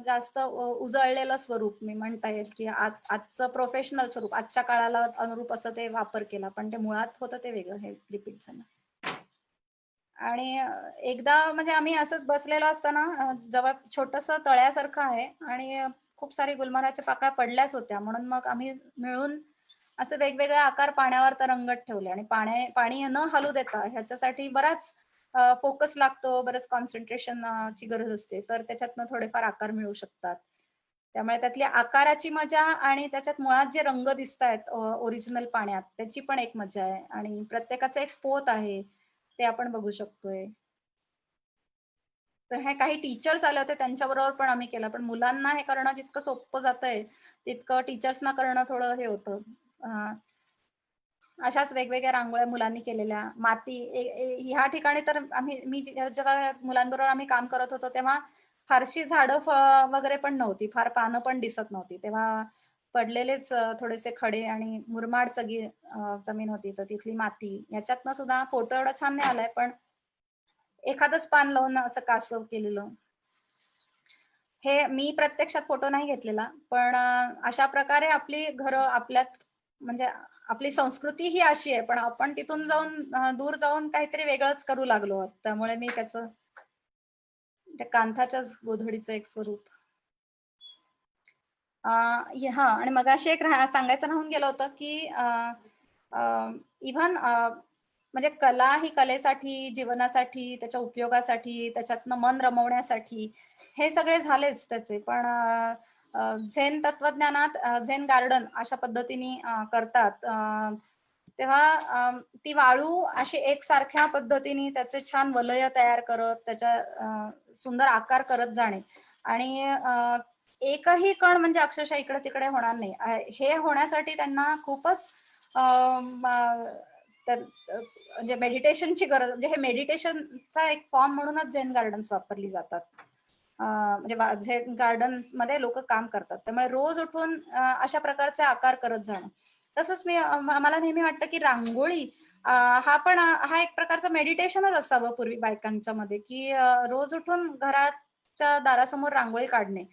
जास्त उजळलेलं स्वरूप मी म्हणता येईल, की आजचं प्रोफेशनल स्वरूप, आजच्या काळाला अनुरूप असं ते वापर केला, पण ते मुळात होतं ते वेगळं, हे रिपीट झालं. आणि एकदा म्हणजे आम्ही असंच बसलेलो असताना जवळ छोटस तळ्यासारखं आहे आणि खूप सारी गुलमोहराच्या पाकळ्या पडल्याच होत्या, म्हणून मग आम्ही मिळून असे वेगवेगळे आकार पाण्यावर तरंगत ठेवले. आणि पाणी न हलू देता ह्याच्यासाठी बराच फोकस लागतो, बरंच कॉन्सन्ट्रेशन ची गरज असते, तर त्याच्यातनं थोडेफार आकार मिळू शकतात. त्यामुळे त्यातली आकाराची मजा आणि त्याच्यात मुळात जे रंग दिसत आहेत ओरिजिनल पाण्यात, त्याची पण एक मजा आहे. आणि प्रत्येकाचं एक पोत आहे, ते आपण बघू शकतोय. तर हे काही टीचर्स आले होते, त्यांच्याबरोबर पण आम्ही केलं, पण मुलांना हे करणं जितकं सोपं जातंय तितकं टीचर्सना करणं थोडं हे होतं. अशाच वेगवेगळ्या रांगोळ्या मुलांनी केलेल्या. माती ह्या ठिकाणी तर मी जेव्हा मुलांबरोबर आम्ही काम करत होतो तेव्हा फारशी झाडं वगैरे पण नव्हती, फार पानं पण दिसत नव्हती. तेव्हा पडलेलेच थोडेसे खडे आणि मुरमाड सगळी जमीन होती, तर तिथली माती, याच्यातनं सुद्धा फोटो एवढा छान नाही आलाय, पण एखादंच पान लावून असं कासव केलेलं. हे मी प्रत्यक्षात फोटो नाही घेतलेला, पण अशा प्रकारे आपली घरं आपल्यात, म्हणजे आपली संस्कृती ही अशी आहे, पण आपण तिथून जाऊन दूर जाऊन काहीतरी वेगळंच करू लागलो आहोत. त्यामुळे मी त्या कांथाच्याच गोधडीचं एक स्वरूप. हा, आणि मगाशी एक सांगायचं राहून गेलं होतं की इव्हन म्हणजे कला ही कलेसाठी, जीवनासाठी, त्याच्या उपयोगासाठी, त्याच्यातनं मन रमवण्यासाठी हे सगळे झालेच त्याचे, पण झेन तत्वज्ञानात झेन गार्डन अशा पद्धतीने करतात, तेव्हा ती वाळू अशी एकसारख्या पद्धतीने त्याचे छान वलय तयार करत, त्याच्या सुंदर आकार करत जाणे, आणि एकही कण म्हणजे अक्षरशः इकडे तिकडे होणार नाही, हे होण्यासाठी त्यांना खूपच म्हणजे मेडिटेशनची गरज, म्हणजे हे मेडिटेशनचा एक फॉर्म म्हणूनच झेन गार्डन्स वापरली जातात. म्हणजे झेन गार्डन्स मध्ये लोक काम करतात, त्यामुळे रोज उठून अशा प्रकारचे आकार करत जाणं. तसंच मला नेहमी वाटतं की रांगोळी हा एक प्रकारचं मेडिटेशनच असावं पूर्वी बायकांच्या मध्ये, की रोज उठून घराच्या दारासमोर रांगोळी काढणे,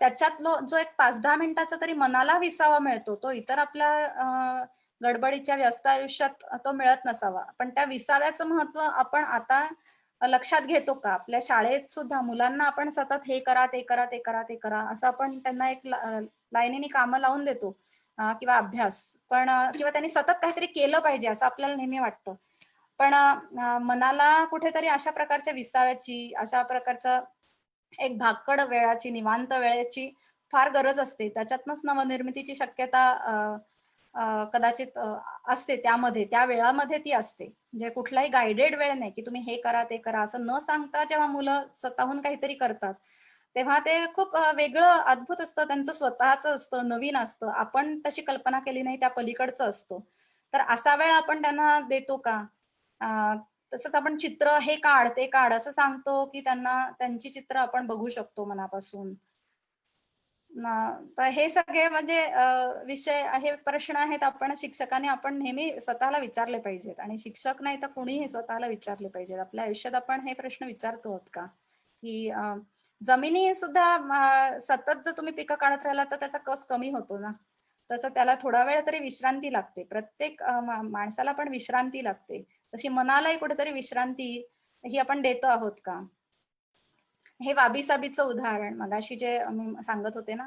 त्याच्यात जो एक 5-10 मिनिटाचा तरी मनाला विसावा मिळतो, तो इतर आपल्या गडबडीच्या व्यस्त आयुष्यात तो मिळत नसावा. पण त्या विसाव्याचं महत्व आपण आता लक्षात घेतो का? आपल्या शाळेत सुद्धा मुलांना आपण सतत हे करा, ते करा, ते करा, ते करा, असं आपण त्यांना एक लाईनीने कामं लावून देतो, किंवा अभ्यास, पण किंवा त्यांनी सतत काहीतरी केलं पाहिजे असं आपल्याला नेहमी वाटतं. पण मनाला कुठेतरी अशा प्रकारच्या विसाव्याची, अशा प्रकारच्या एक भाकड वेळाची, निवांत वेळेची फार गरज असते. त्याच्यातनंच नवनिर्मितीची शक्यता कदाचित असते, त्यामध्ये, त्या वेळामध्ये ती असते. म्हणजे कुठलाही गायडेड वेळ नाही की तुम्ही हे करा, ते करा, असं न सांगता जेव्हा मुलं स्वतःहून काहीतरी करतात, तेव्हा ते खूप वेगळं, अद्भुत असतं, त्यांचं स्वतःचं असतं, नवीन असतं, आपण तशी कल्पना केली नाही त्या पलीकडचं असतं. तर असा वेळ आपण त्यांना देतो का? तसंच आपण चित्र हे काढ, ते काढ असं सांगतो की त्यांना त्यांची चित्र आपण बघू शकतो मनापासून? तर हे सगळे म्हणजे विषय, हे प्रश्न आहेत, आपण शिक्षकांनी आपण नेहमी स्वतःला विचारले पाहिजेत, आणि शिक्षक नाही तर कुणीही स्वतःला विचारले पाहिजेत. आपल्या आयुष्यात आपण हे प्रश्न विचारतो आहोत का? की जमिनी सुद्धा सतत जर तुम्ही पिकं काढत राहिला तर त्याचा कस कमी होतो ना, तसं त्याला थोडा वेळ तरी विश्रांती लागते. प्रत्येक माणसाला पण विश्रांती लागते, तशी मनालाही कुठेतरी विश्रांती ही आपण देतो आहोत का? हे वाबीसाबीचं उदाहरण मगाशी जे मी सांगत होते ना,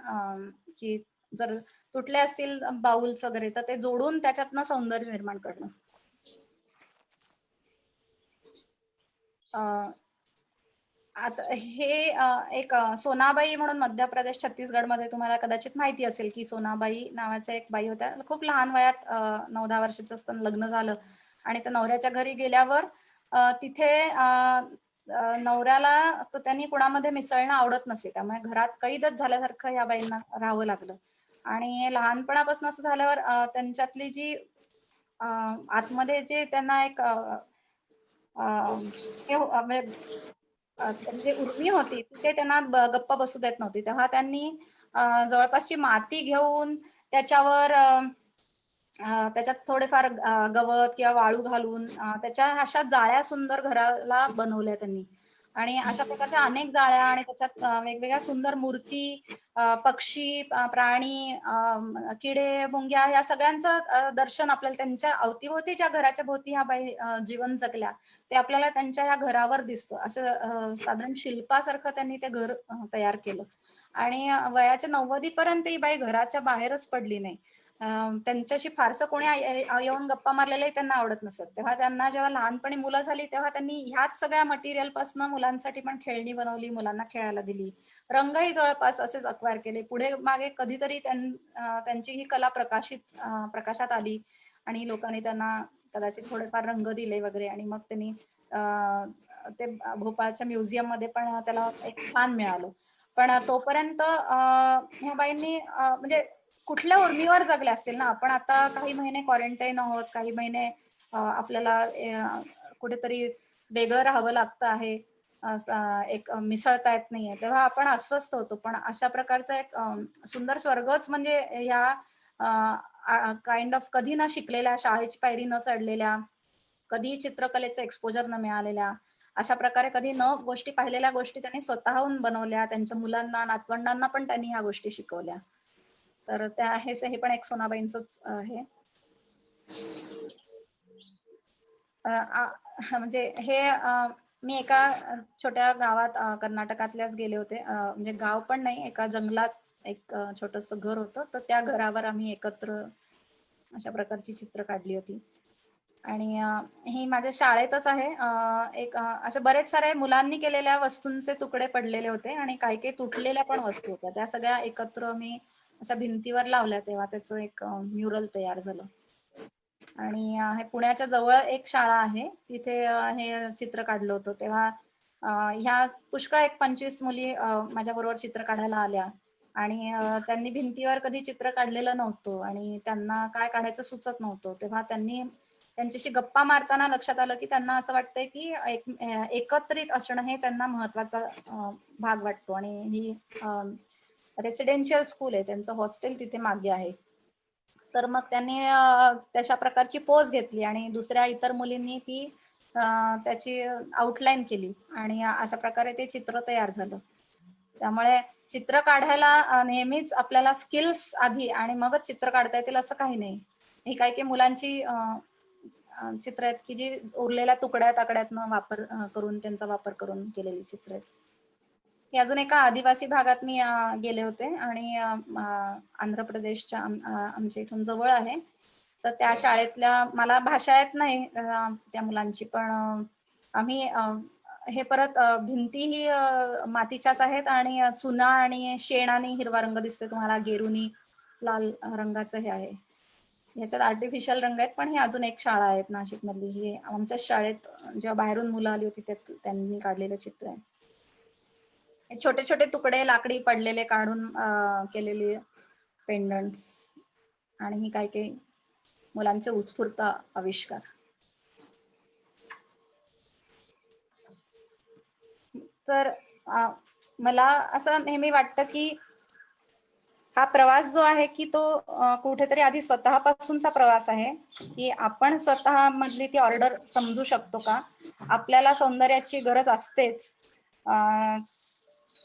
की जर तुटले असतील बाउल्स वगैरे, तर ते जोडून त्याच्यातनं सौंदर्य निर्माण करणं. आता हे एक सोनाबाई म्हणून मध्य प्रदेश, छत्तीसगड मध्ये तुम्हाला कदाचित माहिती असेल, की सोनाबाई नावाच्या एक बाई होत्या. खूप लहान वयात 9-10 वर्षाचं असताना लग्न झालं, आणि त्या नवऱ्याच्या घरी गेल्यावर तिथे नवऱ्याला त्यांनी कुणामध्ये मिसळणं आवडत नसे, त्यामुळे घरात कैदच झाल्यासारखं या बाईंना राहावं लागलं. आणि लहानपणापासून असं झाल्यावर त्यांच्यातली जी आतमध्ये जे त्यांना एक म्हणजे त्यांची उर्मी होती, ते त्यांना गप्प बसू देत नव्हती. तेव्हा त्यांनी जवळपासची माती घेऊन त्याच्यावर त्याच्यात थोडेफार गवत किंवा वाळू घालून त्याच्या अशा जाळ्या सुंदर घराला बनवल्या त्यांनी. आणि अशा प्रकारच्या अनेक जाळ्या आणि त्याच्यात वेगवेगळ्या सुंदर मूर्ती, पक्षी, प्राणी, किडे, मुंग्या या सगळ्यांचं दर्शन आपल्याला त्यांच्या अवतीभोवती ज्या घराच्या भोवती ह्या बाई जीवन जगल्या ते आपल्याला त्यांच्या या घरावर दिसतं. असं साधारण शिल्पासारखं त्यांनी ते घर तयार केलं. आणि वयाच्या 90 पर्यंत ही बाई घराच्या बाहेरच पडली नाही. त्यांच्याशी फारसं कोणी येऊन गप्पा मारलेलंही त्यांना आवडत नसत. तेव्हा त्यांना जेव्हा लहानपणी मुलं झाली तेव्हा त्यांनी ह्याच सगळ्या मटेरियल पासून मुलांसाठी पण खेळणी बनवली, मुलांना खेळायला दिली. रंगही जवळपास असेच अक्वायर केले. पुढे मागे कधीतरी त्यांची ही कला प्रकाशात आली आणि लोकांनी त्यांना कदाचित थोडेफार रंग दिले वगैरे आणि मग त्यांनी ते भोपाळच्या म्युझियम मध्ये पण त्याला एक स्थान मिळालं. पण तोपर्यंत ह्या बाईंनी म्हणजे कुठल्या उर्मीवर जगल्या असतील ना. आपण आता काही महिने क्वारंटाईन आहोत, काही महिने आपल्याला कुठेतरी वेगळं राहावं लागतं आहे, एक मिसळता येत नाहीये, तेव्हा आपण अस्वस्थ होतो. पण अशा प्रकारचा एक सुंदर स्वर्गच म्हणजे ह्या काइंड ऑफ कधी न शिकलेल्या, शाळेची पायरी न चढलेल्या, कधी चित्रकलेचं एक्सपोजर न मिळालेल्या, अशा प्रकारे कधी न गोष्टी पाहिलेल्या गोष्टी त्यांनी स्वतःहून बनवल्या. त्यांच्या मुलांना, नातवंडांना पण त्यांनी ह्या गोष्टी शिकवल्या. तर त्या हे पण एक सोनाबाईंचंच आहे. म्हणजे हे मी एका छोट्या गावात कर्नाटकातल्याच गेले होते. म्हणजे गाव पण नाही, एका जंगलात एक छोटस घर होतं. तर त्या घरावर आम्ही एकत्र अशा प्रकारची चित्र काढली होती. आणि ही माझ्या शाळेतच आहे. एक असे बरेच सारे मुलांनी केलेल्या वस्तूंचे तुकडे पडलेले होते आणि काही काही तुटलेल्या पण वस्तू होत्या. त्या सगळ्या एकत्र मी अशा भिंतीवर लावल्या, तेव्हा त्याचं एक म्युरल तयार झालं. आणि हे पुण्याच्या जवळ एक शाळा आहे, तिथे हे चित्र काढलं होतं. तेव्हा ह्या पुष्कळ एक 25 मुली माझ्या बरोबर चित्र काढायला आल्या आणि त्यांनी भिंतीवर कधी चित्र काढलेलं नव्हतं आणि त्यांना काय काढायचं सुचत नव्हतं. तेव्हा त्यांच्याशी गप्पा मारताना लक्षात आलं की त्यांना असं वाटतंय की एकत्रित असणं हे त्यांना महत्वाचा भाग वाटतो. आणि ही रेसिडेन्शियल स्कूल आहे, त्यांचं हॉस्टेल तिथे मागे आहे. तर मग त्यांनी तशा प्रकारची पोज घेतली आणि दुसऱ्या इतर मुलींनी ती त्याची आउटलाईन केली आणि अशा प्रकारे ते चित्र तयार झालं. त्यामुळे चित्र काढायला नेहमीच आपल्याला स्किल्स आधी आणि मगच चित्र काढता येतील असं काही नाही. ही काही काही मुलांची चित्र आहेत की जी उरलेल्या तुकड्या ताकड्यातनं करून त्यांचा वापर करून केलेली चित्र आहेत. हे अजून एका आदिवासी भागात मी गेले होते आणि आंध्र प्रदेशच्या आमच्या इथून जवळ आहे. तर त्या शाळेतल्या मला भाषा येत नाही त्या मुलांची, पण आम्ही हे परत भिंती ही मातीच्याच आहेत आणि चुना आणि शेण आणि हिरवा रंग दिसतोय तुम्हाला, गेरुनी लाल रंगाचं हे आहे. ह्याच्यात आर्टिफिशियल रंग आहेत. पण ही अजून एक शाळा आहेत नाशिक मधली, ही आमच्याच शाळेत जेव्हा बाहेरून मुलं आली होती त्यांनी काढलेलं चित्र आहे. छोटे छोटे तुकडे लाकडी पडलेले काढून केलेले पेंडंट्स आणि ही काही काही मुलांचे उत्स्फूर्त आविष्कार. तर मला असं नेहमी वाटतं की हा प्रवास जो आहे की तो कुठेतरी आधी स्वतःपासूनचा प्रवास आहे, की आपण स्वतः मधली ती ऑर्डर समजू शकतो का, आपल्याला सौंदर्याची गरज असतेच,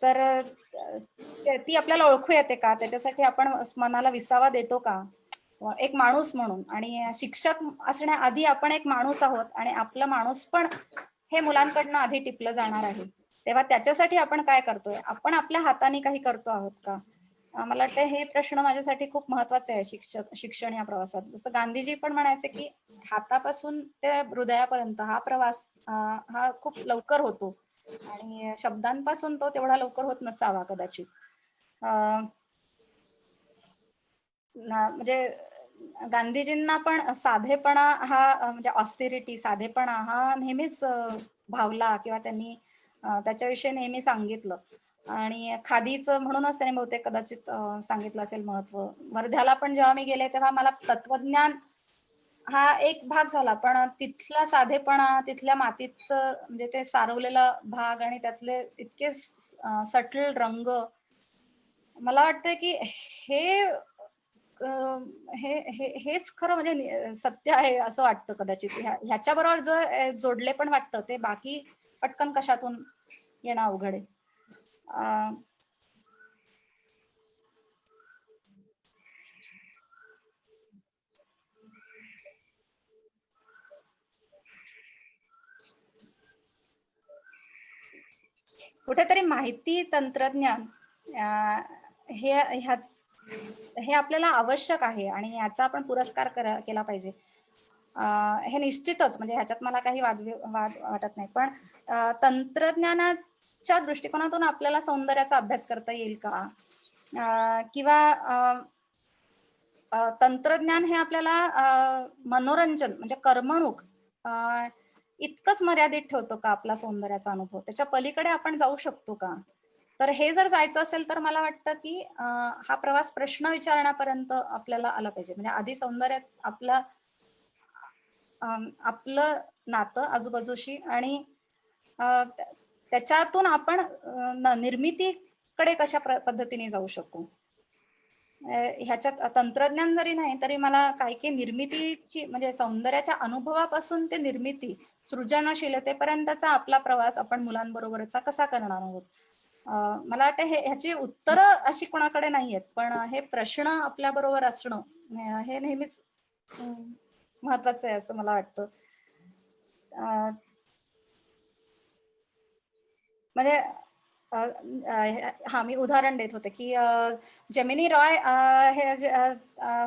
तर ती आपल्याला ओळखू येते का, त्याच्यासाठी आपण मनाला विसावा देतो का एक माणूस म्हणून. आणि शिक्षक असण्याआधी आपण एक माणूस आहोत आणि आपलं माणूस पण हे मुलांकडनं आधी टिपलं जाणार आहे. तेव्हा त्याच्यासाठी आपण काय करतोय, आपण आपल्या हाताने काही करतो आहोत का. मला वाटतं हे प्रश्न माझ्यासाठी खूप महत्वाचे आहे शिक्षण या प्रवासात. जसं गांधीजी पण म्हणायचे की हातापासून ते हृदयापर्यंत हा प्रवास हा खूप लवकर होतो आणि शब्दांपासून तो तेवढा लवकर होत नसावा कदाचित. म्हणजे गांधीजींना पण साधेपणा हा म्हणजे ऑस्टेरिटी, साधेपणा हा नेहमीच भावला किंवा त्यांनी त्याच्याविषयी नेहमी सांगितलं. आणि खादीचं म्हणूनच त्याने बहुतेक कदाचित सांगितलं असेल महत्व. वर्ध्याला पण जेव्हा मी गेले तेव्हा मला तत्वज्ञान हा एक भाग झाला, पण तिथला साधेपणा, तिथल्या मातीचं म्हणजे ते सारवलेला भाग आणि त्यातले इतके सटल रंग, मला वाटतं की हे हेच खरं म्हणजे सत्य आहे असं वाटतं कदाचित. ह्याच्या बरोबर जो जोडले पण वाटतं ते बाकी पटकन कशातून येणं अवघड आहे. अं, कुठेतरी माहिती तंत्रज्ञान अं, हे आपल्याला आवश्यक आहे आणि याचा आपण पुरस्कार केला पाहिजे. हे निश्चितच, म्हणजे ह्याच्यात मला काही वाद वाटत नाही. पण तंत्रज्ञानाच्या दृष्टिकोनातून आपल्याला सौंदर्याचा अभ्यास करता येईल का? किंवा तंत्रज्ञान हे आपल्याला मनोरंजन म्हणजे करमणूक इतकंच मर्यादित ठेवतो का आपला सौंदर्याचा अनुभव? त्याच्या पलीकडे आपण जाऊ शकतो का? तर हे जर जायचं असेल तर मला वाटतं की हा प्रवास प्रश्न विचारण्यापर्यंत आपल्याला आला पाहिजे. म्हणजे आधी सौंदर्यात आपलं नातं आजूबाजूशी आणि त्याच्यातून आपण निर्मितीकडे कशा पद्धतीने जाऊ शकू. ह्याच्यात तंत्रज्ञान जरी नाही तरी मला काही निर्मितीची म्हणजे सौंदर्याच्या अनुभवापासून ते निर्मिती सृजनशीलतेपर्यंतचा आपला प्रवास आपण मुलांबरोबरचा कसा करणार आहोत. मला वाटतं ह्याची उत्तरं अशी कोणाकडे नाहीयेत, पण हे प्रश्न आपल्या बरोबर असणं हे नेहमीच महत्वाचं आहे असं मला वाटतं. म्हणजे हा मी उदाहरण देत होते की जेमिनी रॉय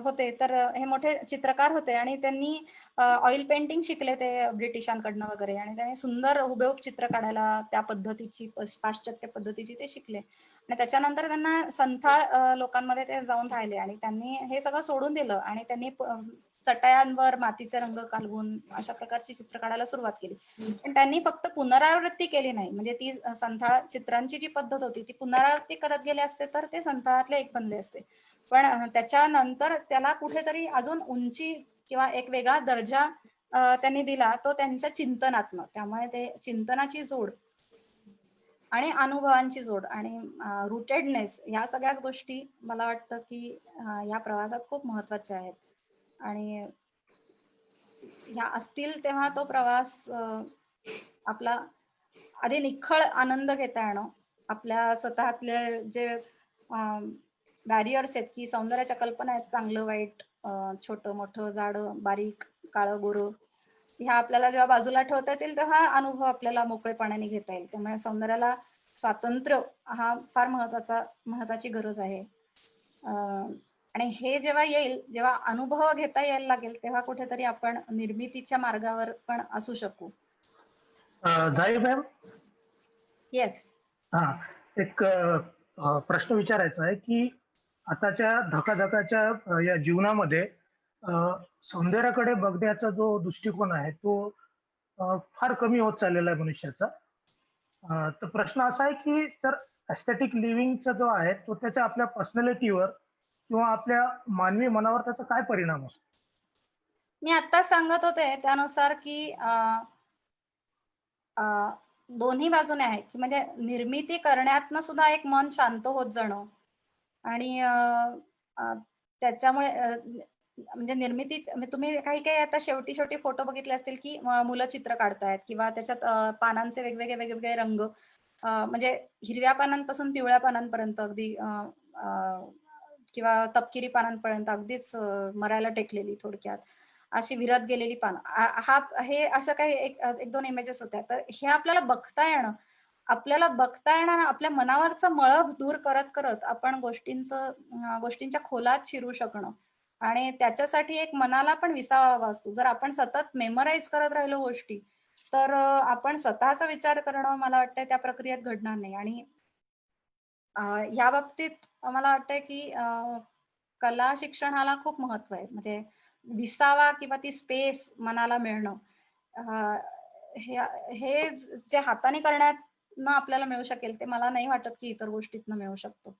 होते तर हे मोठे चित्रकार होते आणि त्यांनी ऑइल पेंटिंग शिकले ते ब्रिटिशांकडनं वगैरे, आणि त्यांनी सुंदर हुबेहूब चित्र काढायला त्या पद्धतीची पाश्चात्य पद्धतीची ते शिकले आणि त्याच्यानंतर त्यांना संथाळ लोकांमध्ये ते जाऊन राहिले आणि त्यांनी हे सगळं सोडून दिलं आणि त्यांनी चटयांवर मातीचे रंग घालवून अशा प्रकारची चित्र काढायला सुरुवात केली. पण त्यांनी फक्त पुनरावृत्ती केली नाही, म्हणजे ती संथाळ चित्रांची जी पद्धत होती ती पुनरावृत्ती करत गेले असते तर ते संथाळातले एक बनले असते. पण त्याच्यानंतर त्याला कुठेतरी अजून उंची किंवा एक वेगळा दर्जा त्यांनी दिला, तो त्यांच्या चिंतनात्मक. त्यामुळे ते चिंतनाची जोड आणि अनुभवांची जोड आणि रुटेडनेस या सगळ्याच गोष्टी मला वाटतं की या प्रवासात खूप महत्वाच्या आहेत. आणि ह्या असतील तेव्हा तो प्रवास आपला आधी निखळ आनंद घेता येणं, आपल्या स्वतःतले जे बॅरियर्स आहेत की सौंदर्याच्या कल्पना आहेत, चांगलं वाईट, छोटं मोठं, जाडं बारीक, काळं गोरं, ह्या आपल्याला जेव्हा बाजूला ठेवता येतील तेव्हा अनुभव आपल्याला मोकळेपणाने घेता येईल. त्यामुळे सौंदर्याला स्वातंत्र्य हा फार महत्वाची गरज आहे. आणि हे जेव्हा येईल, जेव्हा अनुभव घेता यायला लागेल तेव्हा कुठेतरी आपण निर्मितीच्या मार्गावर पण असू शकू. जाई मॅम, येस. हा, एक प्रश्न विचारायचा आहे की आताच्या धकाधकाच्या या जीवनामध्ये सौंदर्याकडे बघण्याचा जो दृष्टिकोन आहे तो फार कमी होत चाललेला आहे मनुष्याचा. तर प्रश्न असा आहे की तर एस्थेटिक लिव्हिंगचा जो आहे तो त्याच्या आपल्या पर्सनॅलिटीवर किंवा आपल्या मानवी मनावर त्याचा काय परिणाम असतो? मी आता सांगत होते त्यानुसार की दोन्ही बाजूने आहे की म्हणजे निर्मिती करण्यातनं सुद्धा एक मन शांत होत जाणं आणि त्याच्यामुळे म्हणजे निर्मितीच म्हणजे तुम्ही काही आता शेवटी फोटो बघितले असतील की मुलं चित्र काढतायत किंवा त्याच्यात पानांचे वेगवेगळे रंग, म्हणजे हिरव्या पानांपासून पिवळ्या पानांपर्यंत अगदी किंवा तपकिरी पानांपर्यंत अगदीच मरायला टेकलेली थोडक्यात अशी विरत गेलेली पानं, हे असं काही एक दोन इमेजेस होत्या. तर हे आपल्याला बघता येणं, आपल्या मनावरचं मळभ दूर करत करत आपण गोष्टींच्या खोलात शिरू शकणं आणि त्याच्यासाठी एक मनाला पण विसावा असतो. जर आपण सतत मेमराईज करत राहिलो गोष्टी तर आपण स्वतःचा विचार करणं मला वाटतंय त्या प्रक्रियेत घडणार नाही. आणि या बाबतीत मला वाटतंय की कला शिक्षणाला खूप महत्व आहे. म्हणजे विसावा किंवा ती स्पेस मनाला मिळणं, हे जे हाताने करण्यात आपल्याला मिळू शकेल ते मला नाही वाटत की इतर गोष्टीतनं मिळू शकतो.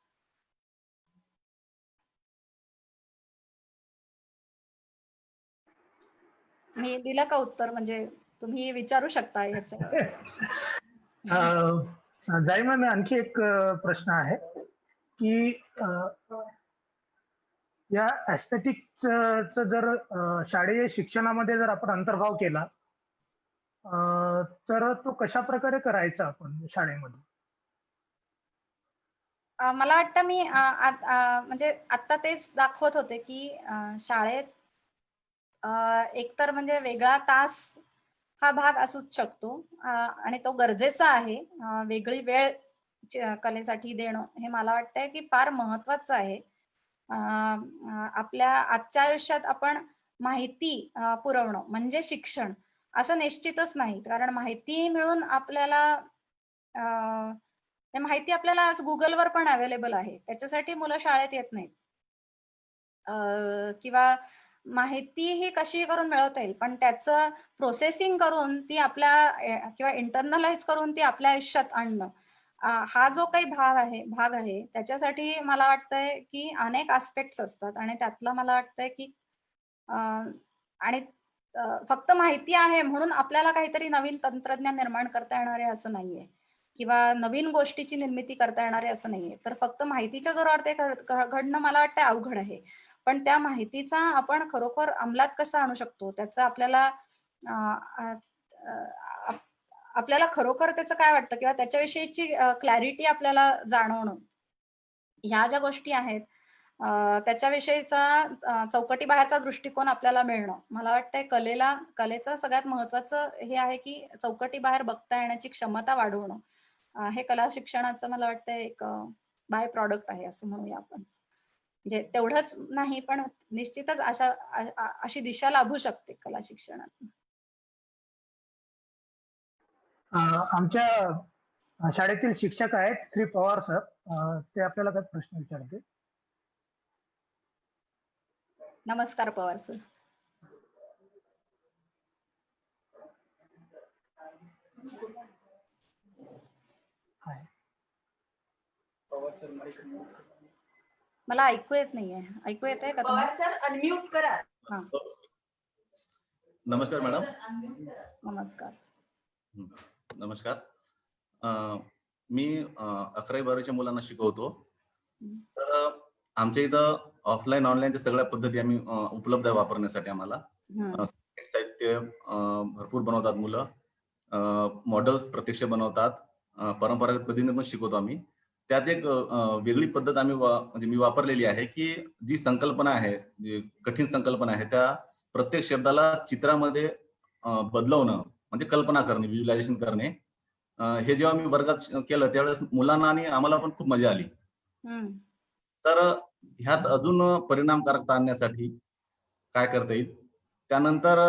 मी दिलं का उत्तर? म्हणजे तुम्ही विचारू शकता ह्याच्यावर. जाईमा, मी आणखी एक प्रश्न आहे की या एस्थेटिकचं जर शालेय शिक्षणामध्ये जर आपण अंतर्भाव केला तर तो कशा प्रकारे करायचा आपण शाळेमध्ये? मला वाटतं मी म्हणजे आता तेच दाखवत होते, की शाळेत एकतर म्हणजे वेगळा तास हा भाग असूच शकतो आणि तो गरजेचा आहे. वेगळी वेळ कलेसाठी देणं हे मला वाटतंय, की फार महत्वाचं आहे. आपल्या आजच्या आयुष्यात आपण माहिती पुरवणं म्हणजे शिक्षण असं निश्चितच नाही. कारण माहिती मिळून आपल्याला ते माहिती आपल्याला आज Googleवर पण अवेलेबल आहे. त्याच्यासाठी मुलं शाळेत येत नाहीत. किंवा माहिती ही कशी करून मिळवता येईल, पण त्याचं प्रोसेसिंग करून ती आपल्या किंवा इंटरनलाइज करून ती आपल्या आयुष्यात आणणं. हा जो काही भाग आहे, त्याच्यासाठी मला वाटतंय, की अनेक एस्पेक्ट्स असतात आणि त्यातलं मला वाटतंय, की अ, आणि फक्त माहिती आहे म्हणून आपल्याला काहीतरी नवीन तंत्रज्ञान निर्माण करता येणार आहे असं नाहीये किंवा नवीन गोष्टीची निर्मिती करता येणार आहे असं नाहीये. तर फक्त माहितीच्या जोरावर ते घडणं मला वाटतं अवघड आहे. पण त्या माहितीचा आपण खरोखर अंमलात कसा आणू शकतो त्याचं आपल्याला अ, अ, अ, आपल्याला खरोखर त्याचं काय वाटतं किंवा त्याच्याविषयीची क्लॅरिटी आपल्याला जाणवणं, ह्या ज्या गोष्टी आहेत त्याच्याविषयीचा चौकटी बाहेरचा दृष्टिकोन आपल्याला मिळणं. मला वाटतंय कलेचं सगळ्यात महत्त्वाचं हे आहे, की चौकटी बाहेर बघता येण्याची क्षमता वाढवणं. हे कला शिक्षणाचं मला वाटतंय एक बाय प्रॉडक्ट आहे असं म्हणूया आपण. म्हणजे तेवढंच नाही, पण निश्चितच अशी दिशा लाभू शकते कला शिक्षणात. आमच्या शाळेतील शिक्षक आहेत श्री पवार सर. ते आपल्याला काही प्रश्न विचारते. नमस्कार पवार सर. हाय. मला ऐकू येत नाहीये. ऐकू येतंय का तुम्हाला? पवार सर अनम्यूट करा. हां. नमस्कार मॅडम. नमस्कार. नमस्कार. मी 11वी-12वीच्या मुलांना शिकवतो. तर आमच्या इथं ऑफलाईन ऑनलाईनच्या सगळ्या पद्धती आम्ही उपलब्ध आहे वापरण्यासाठी आम्हाला. साहित्य भरपूर बनवतात मुलं. मॉडेल्स प्रत्यक्ष बनवतात. परंपरागत पद्धतीने पण शिकवतो आम्ही. त्यात एक वेगळी पद्धत आम्ही म्हणजे मी वापरलेली आहे, की जी संकल्पना आहे, जी कठीण संकल्पना आहे, त्या प्रत्येक शब्दाला चित्रामध्ये बदलवणं म्हणजे कल्पना करणे, व्हिज्युअलायझेशन करणे. हे जेव्हा मी वर्गात केलं त्यावेळेस मुलांना आणि आम्हाला पण खूप मजा आली. तर ह्यात अजून परिणामकारकता आणण्यासाठी काय करता येईल? त्यानंतर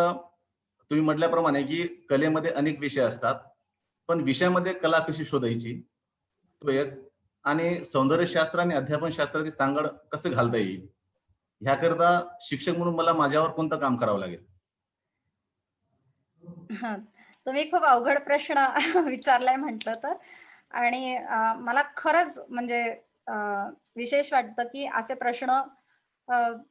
तुम्ही म्हटल्याप्रमाणे की कलेमध्ये अनेक विषय असतात. पण विषयामध्ये कला कशी शोधायची? तो एक. आणि सौंदर्यशास्त्र आणि अध्यापनशास्त्राची सांगड कसं घालता येईल? ह्याकरता शिक्षक म्हणून मला माझ्यावर कोणतं काम करावं लागेल? हां. तुम्ही खूप अवघड प्रश्न विचारलाय म्हटलं तर. आणि मला खरंच म्हणजे अ, विशेष वाटतं, की असे प्रश्न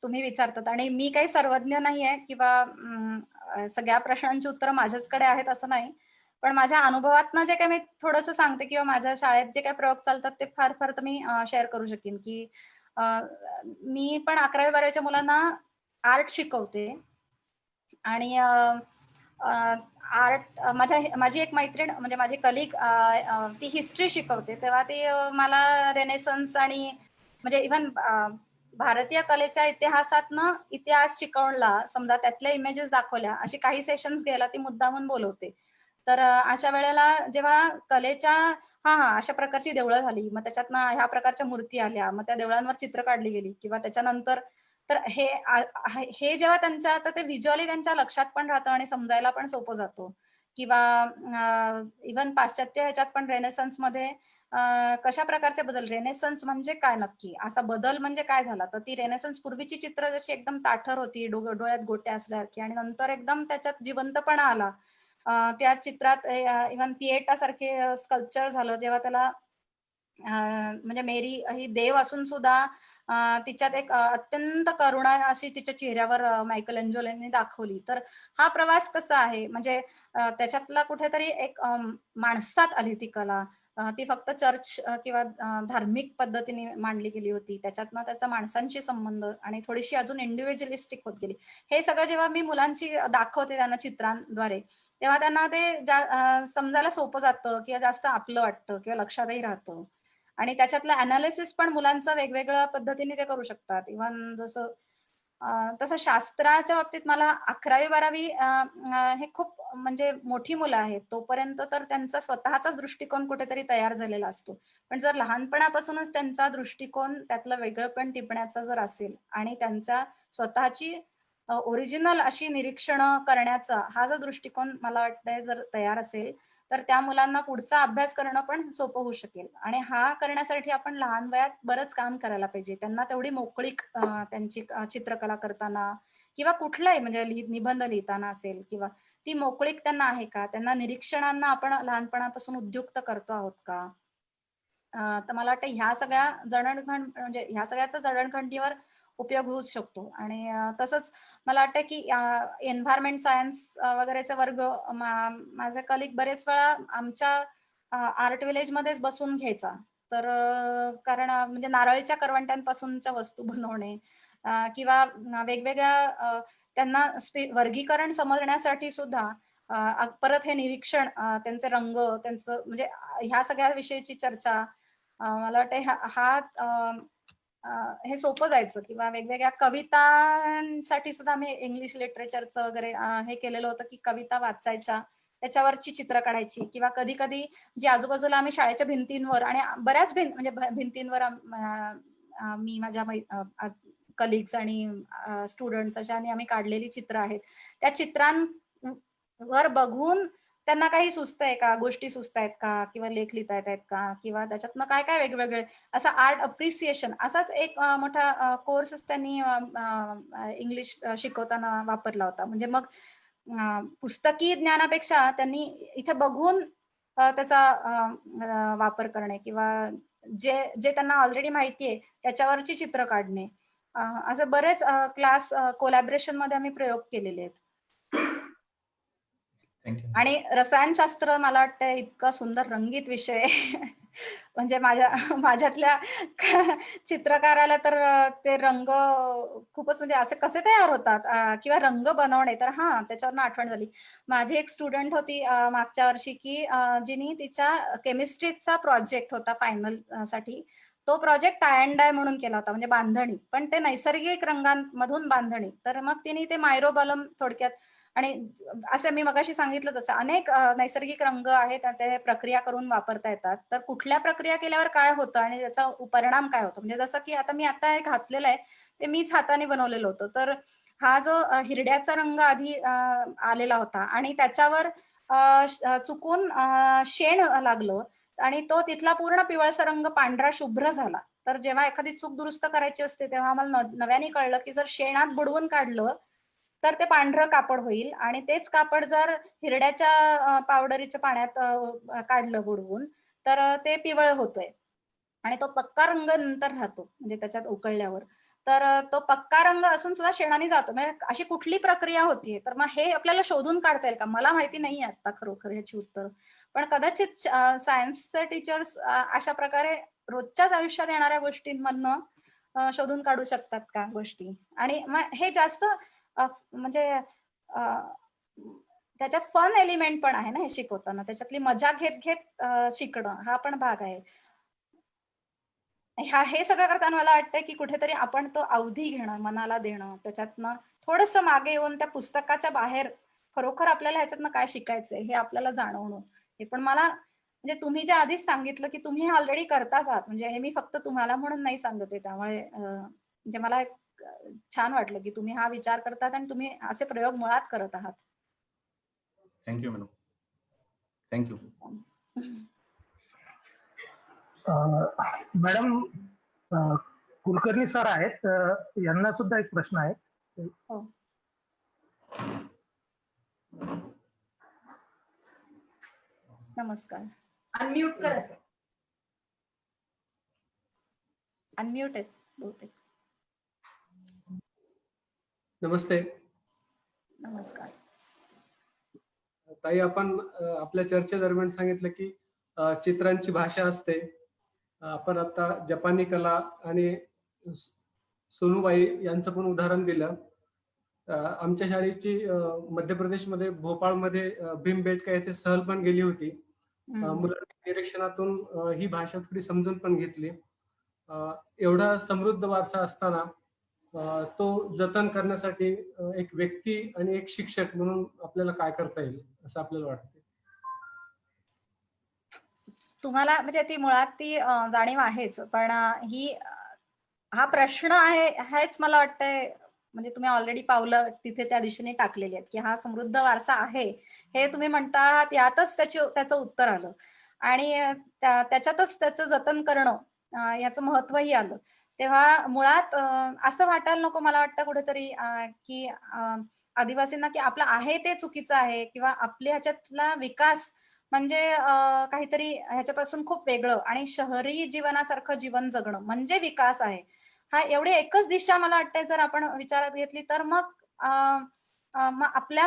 तुम्ही विचारतात आणि मी काही सर्वज्ञ नाहीये किंवा सगळ्या प्रश्नांची उत्तरं माझ्याचकडे आहेत असं नाही. पण माझ्या अनुभवातनं जे काही मी थोडंसं सांगते किंवा माझ्या शाळेत जे काही प्रयोग चालतात ते फार तर मी शेअर करू शकेन, की अ, मी पण 11वी-12वीच्या मुलांना आर्ट शिकवते आणि आर्ट माझी एक मैत्रीण म्हणजे माझी कलीग ती हिस्ट्री शिकवते. तेव्हा ती मला रेनेसन्स आणि म्हणजे इव्हन भारतीय कलेच्या इतिहासातनं इतिहास शिकवला, समजा त्यातल्या इमेजेस दाखवल्या, अशी काही सेशन्स घ्यायला ती मुद्दामून बोलवते. तर अशा वेळेला जेव्हा कलेच्या अशा प्रकारची देवळं झाली, मग त्याच्यातनं ह्या प्रकारच्या मूर्ती आल्या, मग त्या देवळांवर चित्र काढली गेली किंवा त्याच्यानंतर तर हे जेव्हा त्यांच्या तर ते व्हिज्युअली त्यांच्या लक्षात पण राहतं आणि समजायला पण सोपं जातं किंवा इव्हन पाश्चात्य ह्याच्यात पण रेनेसन्समध्ये कशा प्रकारचे बदल रेनेसन्स म्हणजे काय नक्की? असा बदल म्हणजे काय झाला? तर ती रेनेसन्स पूर्वीची चित्र जशी एकदम ताठर होती, डोळ्यात गोट्या असल्यासारखी आणि नंतर एकदम त्याच्यात जिवंतपणा आला. त्या चित्रात इव्हन पिएटा सारखे स्कल्पचर झालं जेव्हा त्याला म्हणजे मेरी ही देव असून सुद्धा तिच्यात एक अत्यंत करुणा अशी तिच्या चेहऱ्यावर मायकल एंजेलोनी दाखवली. तर हा प्रवास कसा आहे म्हणजे त्याच्यातला कुठेतरी एक माणसात आली ती कला ती फक्त चर्च किंवा धार्मिक पद्धतीने मांडली गेली होती. त्याच्यातनं त्याचा माणसांशी संबंध आणि थोडीशी अजून इंडिव्हिज्युअलिस्टिक होत गेली. हे सगळं जेव्हा मी मुलांची दाखवते त्यांना चित्रांद्वारे, तेव्हा त्यांना ते समजायला सोपं जातं किंवा जास्त आपलं वाटतं किंवा लक्षातही राहतं. आणि त्याच्यातलं अनालिसिस पण मुलांचं वेगवेगळ्या पद्धतीने ते करू शकतात. इव्हन जसं तसं शास्त्राच्या बाबतीत मला 11वी-12वी हे खूप म्हणजे मोठी मुलं आहेत. तोपर्यंत तर त्यांचा स्वतःचाच दृष्टिकोन कुठेतरी तयार झालेला असतो. पण जर लहानपणापासूनच त्यांचा दृष्टिकोन त्यातलं वेगळेपण टिपण्याचा जर असेल आणि त्यांचा स्वतःची ओरिजिनल अशी निरीक्षणं करण्याचा हा जो दृष्टिकोन मला वाटतंय जर तयार असेल, तर त्या मुलांना पुढचा अभ्यास करणं पण सोपं होऊ शकेल. आणि हा करण्यासाठी आपण लहान वयात बरंच काम करायला पाहिजे. त्यांना तेवढी मोकळीक त्यांची चित्रकला करताना किंवा कुठलाही म्हणजे निबंध लिहिताना असेल किंवा ती मोकळीक त्यांना आहे का? त्यांना निरीक्षणांना आपण लहानपणापासून उद्युक्त करतो आहोत का? तर मला वाटतं ह्या सगळ्या म्हणजे ह्या सगळ्याचा जडणघडणीवर उपयोग होऊ शकतो. आणि तसंच मला वाटतं की एन्व्हायरमेंट सायन्स वगैरेचे वर्ग माझे कलिग बरेच वेळा आमच्या आर्ट विलेजमध्येच बसून घ्यायचा. तर कारण म्हणजे नारळीच्या करवंट्यांपासूनच्या वस्तू बनवणे किंवा वेगवेगळ्या त्यांना वर्गीकरण समजण्यासाठी सुद्धा परत हे निरीक्षण त्यांचे रंग त्यांचं म्हणजे ह्या सगळ्या विषयीची चर्चा मला वाटतं हे सोपं जायचं. किंवा वेगवेगळ्या कवितांसाठी सुद्धा आम्ही इंग्लिश लिटरेचरचं वगैरे हे केलेलं होतं की कविता वाचायच्या, त्याच्यावरची चित्र काढायची किंवा कधी कधी जी आजूबाजूला आम्ही शाळेच्या भिंतींवर आणि बऱ्याच म्हणजे भिंतींवर मी माझ्या कलिग्स आणि स्टुडंट्स अशाने आम्ही काढलेली चित्र आहेत. त्या चित्रांवर बघून त्यांना काही सुचतंय का, गोष्टी सुचतायत का किंवा लेख लिहिता येत आहेत का किंवा त्याच्यातनं काय काय वेगवेगळे असा आर्ट अप्रिसिएशन असाच एक मोठा कोर्स त्यांनी इंग्लिश शिकवताना वापरला होता. म्हणजे मग पुस्तकी ज्ञानापेक्षा त्यांनी इथे बघून त्याचा वापर करणे किंवा जे जे त्यांना ऑलरेडी माहिती आहे त्याच्यावरची चित्र काढणे असे बरेच क्लास कोलॅबरेशन मध्ये आम्ही प्रयोग केलेले आहेत. थँक्यू. आणि रसायनशास्त्र मला वाटतं इतका सुंदर रंगीत विषय आहे. म्हणजे माझ्यातल्या चित्रकाराला तर ते रंग खूपच म्हणजे असे कसे तयार होतात किंवा रंग बनवणे तर त्याच्यावरनं आठवण झाली. माझी एक स्टुडंट होती मागच्या वर्षी की जिनी तिच्या केमिस्ट्रीचा प्रोजेक्ट होता फायनल साठी. तो प्रोजेक्ट टाय अँड डाय म्हणून केला होता म्हणजे बांधणी, पण ते नैसर्गिक रंगांमधून बांधणी. तर मग तिने ते मायरोबॉलम थोडक्यात आणि असं मी मगाशी सांगितलं तसं अनेक नैसर्गिक रंग आहेत ते प्रक्रिया करून वापरता येतात. तर कुठल्या प्रक्रिया केल्यावर काय होतं आणि त्याचा परिणाम काय होतो, म्हणजे जसं की आता मी आता एक घातलेलं आहे ते मीच हाताने बनवलेलं होतं. तर हा जो हिरड्याचा रंग आधी आलेला होता आणि त्याच्यावर चुकून शेण लागलं आणि तो तिथला पूर्ण पिवळसा रंग पांढरा शुभ्र झाला. तर जेव्हा एखादी चूक दुरुस्त करायची असते तेव्हा आम्हाला नव्याने कळलं की जर शेणात बुडवून काढलं तर ते पांढरं कापड होईल आणि तेच कापड जर हिरड्याच्या पावडरीच्या पाण्यात काढलं बुडवून तर ते पिवळं होतंय आणि तो पक्का रंग नंतर राहतो म्हणजे त्याच्यात उकळल्यावर. तर तो पक्का रंग असून सुद्धा शेणाने जातो. म्हणजे अशी कुठली प्रक्रिया होतीये तर मग हे आपल्याला शोधून काढता येईल का? मला माहिती नाहीये आता खरोखर ह्याची उत्तर, पण कदाचित सायन्सचे टीचर्स अशा प्रकारे रोजच्याच आयुष्यात येणाऱ्या गोष्टींमधनं शोधून काढू शकतात का गोष्टी. आणि मग हे जास्त म्हणजे त्याच्यात फन एलिमेंट पण आहे ना हे शिकवताना, त्याच्यातली मजा घेत घेत शिकणं हा पण भाग आहे. हे सगळं करताना मला वाटतंय की कुठेतरी आपण तो अवधी घेणं, मनाला देणं, त्याच्यातनं थोडस मागे येऊन त्या पुस्तकाच्या बाहेर खरोखर आपल्याला ह्याच्यातनं काय शिकायचंय हे आपल्याला जाणवणं. हे पण मला म्हणजे तुम्ही जे आधीच सांगितलं की तुम्ही हे ऑलरेडी करताच आहात, म्हणजे हे मी फक्त तुम्हाला म्हणून नाही सांगत आहे. त्यामुळे म्हणजे मला छान वाटलं की तुम्ही हा विचार करतात आणि तुम्ही असे प्रयोग मुळात करत आहात. Thank you madam. Thank you. Madam Kulkarni sir आहेत, यांना सुद्धा एक प्रश्न आहे. हो. नमस्कार. अनम्यूट करा. अनम्यूट आहेत बहुतेक. नमस्ते नमस्कार. ताई, आपण आपल्या चर्चेदरम्यान सांगितलं की चित्रांची भाषा असते. आपण आता जपानी कला आणि सोनूबाई यांचं पण उदाहरण दिलं. आमच्या शाळेची मध्य प्रदेशमध्ये भोपाळमध्ये भीमबेटका येथे सहल पण गेली होती. मुलांनी निरीक्षणातून ही भाषा थोडी समजून पण घेतली. एवढा समृद्ध वारसा असताना तो जतन करण्यासाठी एक व्यक्ती आणि एक शिक्षक म्हणून आपल्याला काय करता येईल असं आपल्याला वाटतं? तुम्हाला म्हणजे ती मुळात ती जाणीव आहेच, पण हा प्रश्न आहे हेच मला वाटतंय, म्हणजे तुम्ही ऑलरेडी पावलं तिथे त्या दिशेने टाकलेली आहेत की हा समृद्ध वारसा आहे हे तुम्ही म्हणतात, यातच त्याचं उत्तर आलं आणि त्याच्यातच त्याचं जतन करणं याचं महत्वही आलं. तेव्हा मुळात असं वाटायला नको मला वाटतं कुठेतरी की आदिवासींना की आपलं आहे ते चुकीचं आहे किंवा आपल्या ह्याच्यातला विकास म्हणजे काहीतरी ह्याच्यापासून खूप वेगळं आणि शहरी जीवनासारखं जीवन जगणं म्हणजे विकास आहे. हा एवढी एकच दिशा मला वाटते जर आपण विचारात घेतली तर मग मग आपल्या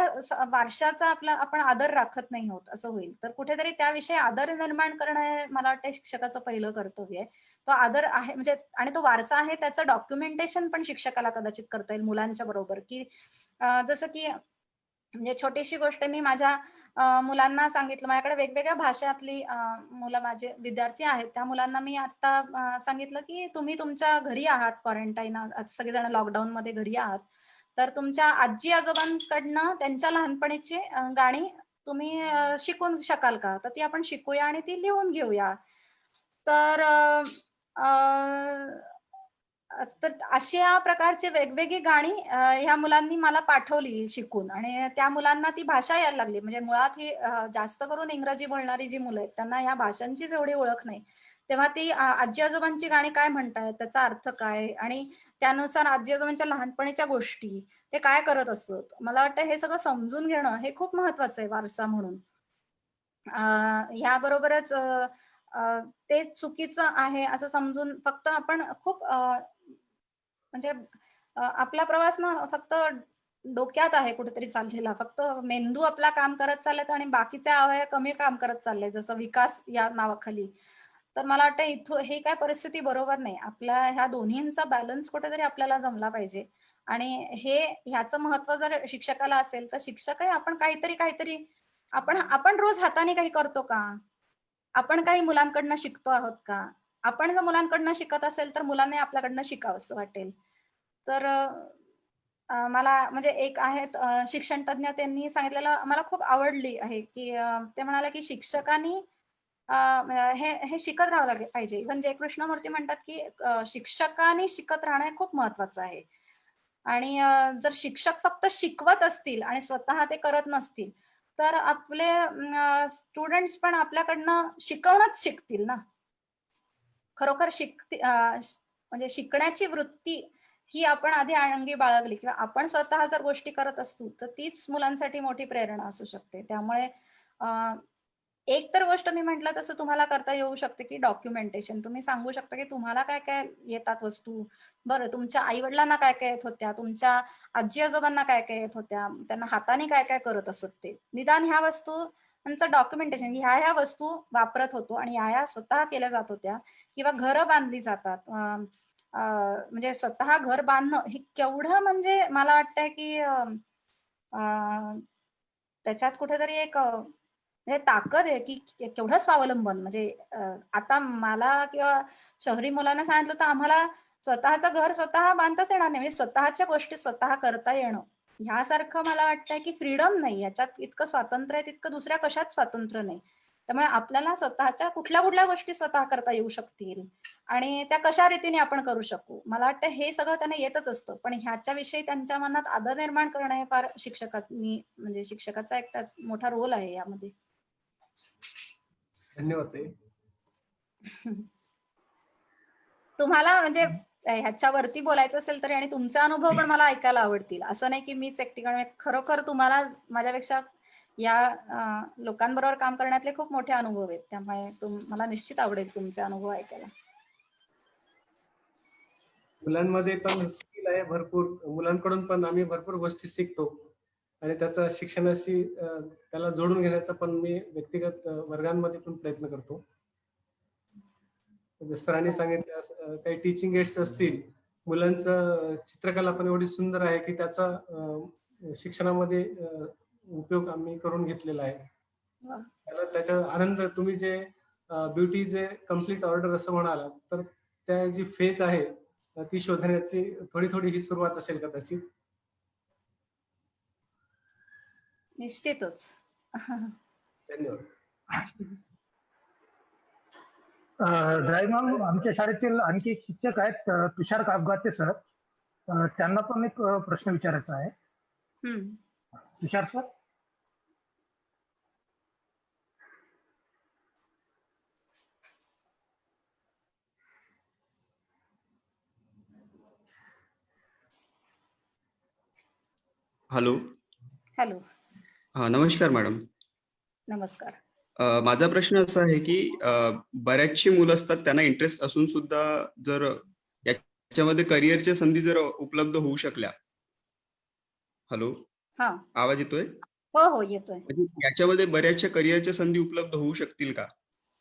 वारशाचा आपण आदर राखत नाही आहोत असं होईल. तर कुठेतरी त्याविषयी आदर निर्माण करणं हे मला वाटतं शिक्षकाचं पहिलं कर्तव्य आहे. तो आदर आहे म्हणजे आणि तो वारसा आहे त्याचं डॉक्युमेंटेशन पण शिक्षकाला कदाचित करता येईल मुलांच्या बरोबर, की जसं की म्हणजे छोटीशी गोष्ट मी माझ्या मुलांना सांगितलं. माझ्याकडे वेगवेगळ्या भाषातली मुलं माझे विद्यार्थी आहेत. त्या मुलांना मी आता सांगितलं, की तुम्ही तुमच्या घरी आहात क्वारंटाईन सगळेजण लॉकडाऊनमध्ये घरी आहात. तर तुमच्या आजी-आजोबांकडनं त्यांच्या लहानपणीची गाणी तुम्ही शिकून शकाल का? तर ती आपण शिकूया आणि ती लिहून घेऊया. तर तर अशा प्रकारची वेगवेगळी गाणी ह्या मुलांनी मला पाठवली शिकून आणि त्या मुलांना ती भाषा यायला लागली. म्हणजे मुळात ही जास्त करून इंग्रजी बोलणारी जी मुलं आहेत, त्यांना ह्या भाषांचीच एवढी ओळख नाही. तेव्हा ती आजी-आजोबांची गाणी काय म्हणतायत, त्याचा अर्थ काय आणि त्यानुसार आजी-आजोबांच्या लहानपणीच्या गोष्टी, ते काय करत असत. मला वाटतं हे सगळं समजून घेणं हे खूप महत्वाचं आहे वारसा म्हणून. ह्याबरोबरच ते चुकीचं आहे असं समजून फक्त आपण खूप म्हणजे आपला प्रवास ना फक्त डोक्यात आहे कुठेतरी चाललेला. फक्त मेंदू आपला काम करत चाललेत आणि बाकीचे अवयव कमी काम करत चालले, जसं विकास या नावाखाली. तर मला वाटतं इथं हे काय परिस्थिती बरोबर नाही. आपल्या ह्या दोन्हींचा बॅलन्स कुठेतरी आपल्याला जमला पाहिजे आणि ह्याचं महत्व जर शिक्षकाला असेल, तर शिक्षकही आपण काहीतरी आपण रोज हाताने काही करतो का? आपण काही मुलांकडनं शिकतो आहोत का? आपण जर मुलांकडनं शिकत असेल, तर मुलांनी आपल्याकडनं शिकावंसं वाटेल. तर मला म्हणजे एक आहेत शिक्षण तज्ञ त्यांनी सांगितलेलं मला खूप आवडली आहे, की ते म्हणाले, की शिक्षकांनी हे शिकत राहावं पाहिजे. इव्हन जय कृष्णमूर्ती म्हणतात, की शिक्षकांनी शिकत राहणं हे खूप महत्वाचं आहे. आणि जर शिक्षक फक्त शिकवत असतील आणि स्वतः ते करत नसतील, तर आपले स्टुडंट्स पण आपल्याकडनं शिकवणंच शिकतील ना. खरोखर म्हणजे शिकण्याची वृत्ती ही आपण आधी अंगी बाळगली किंवा आपण स्वतः जर गोष्टी करत असतो, तर तीच मुलांसाठी मोठी प्रेरणा असू शकते. त्यामुळे एक तर गोष्ट मी म्हटलं तसं तुम्हाला करता येऊ शकते, की डॉक्युमेंटेशन. तुम्ही सांगू शकता, की तुम्हाला काय-काय येतात वस्तू. बरं, तुमच्या आई-वडिलांना काय-काय येत होत्या, तुमच्या आजी-आजोबांना काय-काय येत होत्या, त्यांना हाताने काय-काय करत असत ते. निदान ह्या वस्तू त्यांचं डॉक्युमेंटेशन, ह्या-ह्या वस्तू वापरत होतो आणि ह्या-ह्या स्वतः केल्या जात होत्या किंवा घरं बांधली जातात. म्हणजे स्वतः घर बांधणं हे केवढं म्हणजे मला वाटतंय, की त्याच्यात कुठेतरी एक म्हणजे ताकद आहे, की केवढं स्वावलंबन म्हणजे आता मला किंवा शहरी मुलांना सांगितलं तर आम्हाला स्वतःचं घर स्वतः बांधताच येणार नाही. म्हणजे स्वतःच्या गोष्टी स्वतः करता येणं. ह्यासारखं मला वाटतंय, की फ्रीडम नाही. याच्यात इतकं स्वातंत्र्य आहे, तितकं दुसऱ्या कशात स्वातंत्र्य नाही. त्यामुळे आपल्याला स्वतःच्या कुठल्या गोष्टी स्वतः करता येऊ शकतील आणि त्या कशा रीतीने आपण करू शकू. मला वाटतं हे सगळं त्यांना येतच असतं. पण ह्याच्याविषयी त्यांच्या मनात आदर निर्माण करणं हे फार शिक्षकांनी म्हणजे शिक्षकाचा एक त्यात मोठा रोल आहे यामध्ये. धन्यवाद ताई. तुम्हाला म्हणजे ह्याच्यावरती बोलायचं असेल तरी आणि तुमचे अनुभव पण मला ऐकायला आवडतील. असं नाही की मीच एकटी, कारण खरोखर तुम्हाला माझ्यापेक्षा या लोकांबरोबर काम करण्यातले खूप मोठे अनुभव आहेत. त्यामुळे मला निश्चित आवडेल तुमचे अनुभव ऐकायला. मुलांमध्ये पण स्किल आहे भरपूर. मुलांकडून पण आम्ही भरपूर गोष्टी शिकतो. आणि त्याचा शिक्षणाशी त्याला जोडून घेण्याचा पण मी व्यक्तिगत वर्गांमध्ये पण प्रयत्न करतो. सरांनी सांगितलं काही टीचिंग एड्स असतील, मुलांचं चित्रकला पण एवढी सुंदर आहे की त्याचा शिक्षणामध्ये उपयोग आम्ही करून घेतलेला आहे. वा. त्याला त्याचा आनंद तुम्ही जे ब्युटी जे कम्प्लीट ऑर्डर असं म्हणाला, तर त्या जी फेज आहे ती शोधण्याची थोडी थोडी ही सुरुवात असेल कदाचित. निश्चितच. धन्यवाद. जाई मॅम, आमच्या शाळेतील आणखी एक शिक्षक आहेत, तुषार कापगाते सर. त्यांना पण एक प्रश्न विचारायचा आहे. हम्म. तुषार सर. हॅलो. हॅलो. हा, नमस्कार मॅडम. नमस्कार. माझा प्रश्न असा आहे की बऱ्याचशी मुलं असतात, त्यांना इंटरेस्ट असून सुद्धा जर याच्यामध्ये करिअरच्या संधी जर उपलब्ध होऊ शकल्या. हॅलो, हा. आवाज येतोय? हो हो येतोय. म्हणजे याच्यामध्ये बऱ्याचशा करिअरच्या संधी उपलब्ध होऊ शकतील का?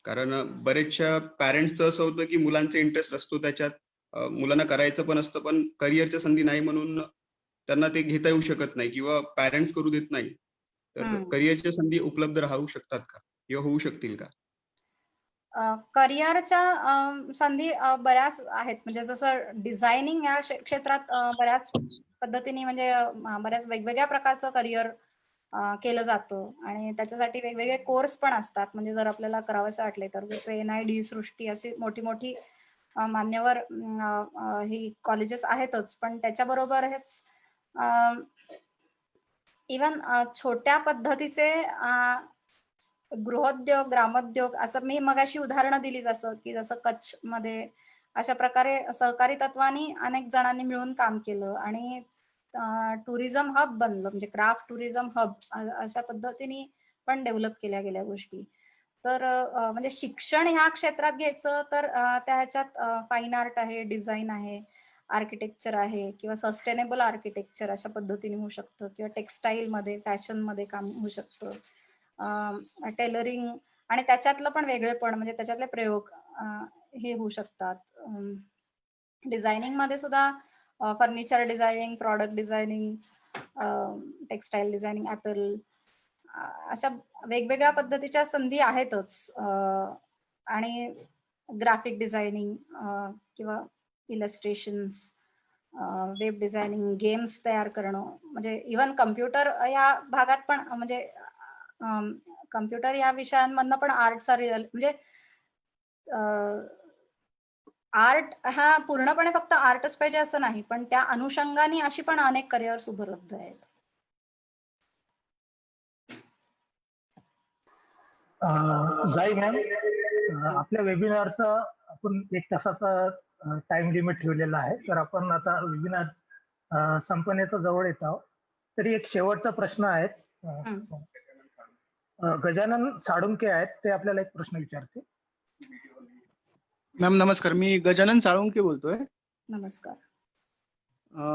कारण बरेचशा पॅरेंट्सचं असं होतं की मुलांचा इंटरेस्ट असतो त्याच्यात, मुलांना करायचं पण असतं, पण करिअरच्या संधी नाही म्हणून त्यांना ते घेता येऊ शकत नाही किंवा पॅरेंट्स करू देत नाही. तर करिअरच्या संधी उपलब्ध राहू शकतात का किंवा होऊ शकतील का? करिअरच्या संधी बऱ्याच आहेत. म्हणजे जसं डिझायनिंग या क्षेत्रात बऱ्याच पद्धतीने म्हणजे बऱ्याच वेगवेगळ्या प्रकारचं करिअर केलं जातं आणि त्याच्यासाठी वेगवेगळे कोर्स पण असतात. म्हणजे जर आपल्याला करावंसं वाटले तर जसे NID, सृष्टी अशी मोठी मोठी मान्यवर ही कॉलेजेस आहेतच, पण त्याच्याबरोबर हेच इवन छोट्या पद्धतीचे गृहोद्योग, ग्रामोद्योग असं मी मगाशी उदाहरणं दिली, जसं कच्छ मध्ये अशा प्रकारे सहकारी तत्वानी अनेक जणांनी मिळून काम केलं आणि टुरिझम हब बनलं, म्हणजे क्राफ्ट टुरिझम हब अशा पद्धतीने पण डेव्हलप केल्या गेल्या गोष्टी. तर म्हणजे शिक्षण ह्या क्षेत्रात घ्यायचं तर त्या ह्याच्यात फाईन आर्ट आहे, डिझाईन आहे, आर्किटेक्चर आहे किंवा सस्टेनेबल आर्किटेक्चर अशा पद्धतीने होऊ शकतं किंवा टेक्सटाईल मध्ये, फॅशन मध्ये काम होऊ शकतं. टेलरिंग आणि त्याच्यातलं पण वेगळेपण म्हणजे त्याच्यातले प्रयोग हे होऊ शकतात. डिझायनिंग मध्ये सुद्धा furniture designing, product designing, textile designing, apparel अशा वेगवेगळ्या पद्धतीच्या संधी आहेतच. आणि ग्राफिक डिझायनिंग किंवा इलस्ट्रेशन्स, वेब डिझायनिंग, गेम्स तयार करणं, म्हणजे इव्हन कम्प्युटर या भागात पण म्हणजे कम्प्युटर या विषयांमधनं पण आर्टचा म्हणजे आर्ट हा पूर्णपणे फक्त आर्टच पाहिजे असं नाही, पण त्या अनुषंगाने अशी पण अनेक करिअर्स उपलब्ध आहेत. जाई मॅम, आपल्या वेबिनारचा आपण 1 तासाचा टाइम लिमिट ठेवलेला आहे, तर आपण आता वेबिनार संपण्याच्या जवळ येत आहोत. तरी एक शेवटचा प्रश्न आहे. गजानन साळुंके आहेत, ते आपल्याला एक प्रश्न विचारते. मॅम नमस्कार, मी गजानन साळुंके बोलतोय. नमस्कार.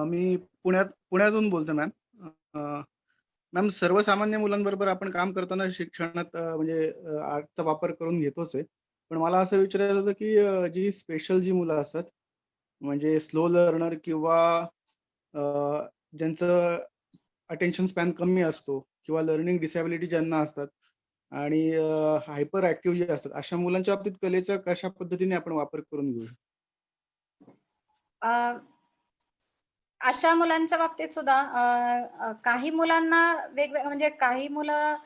मी पुण्यातून बोलतोय मॅम. मॅम, सर्वसामान्य मुलांबरोबर आपण काम करताना शिक्षणात म्हणजे आर्टचा वापर करून घेतोच आहे, पण मला असं विचारायचं होतं की जी स्पेशल जी मुलं असतात, म्हणजे स्लो लर्नर किंवा ज्यांचं अटेन्शन स्पॅन कमी असतो किंवा लर्निंग डिसॅबिलिटी ज्यांना असतात आणि हायपर ऍक्टिव्ह जे असतात, अशा मुलांच्या बाबतीत कलेचा कशा पद्धतीने आपण वापर करून घेऊ? अशा मुलांच्या बाबतीत सुद्धा काही मुलांना वेगवेगळं, म्हणजे काही मुलं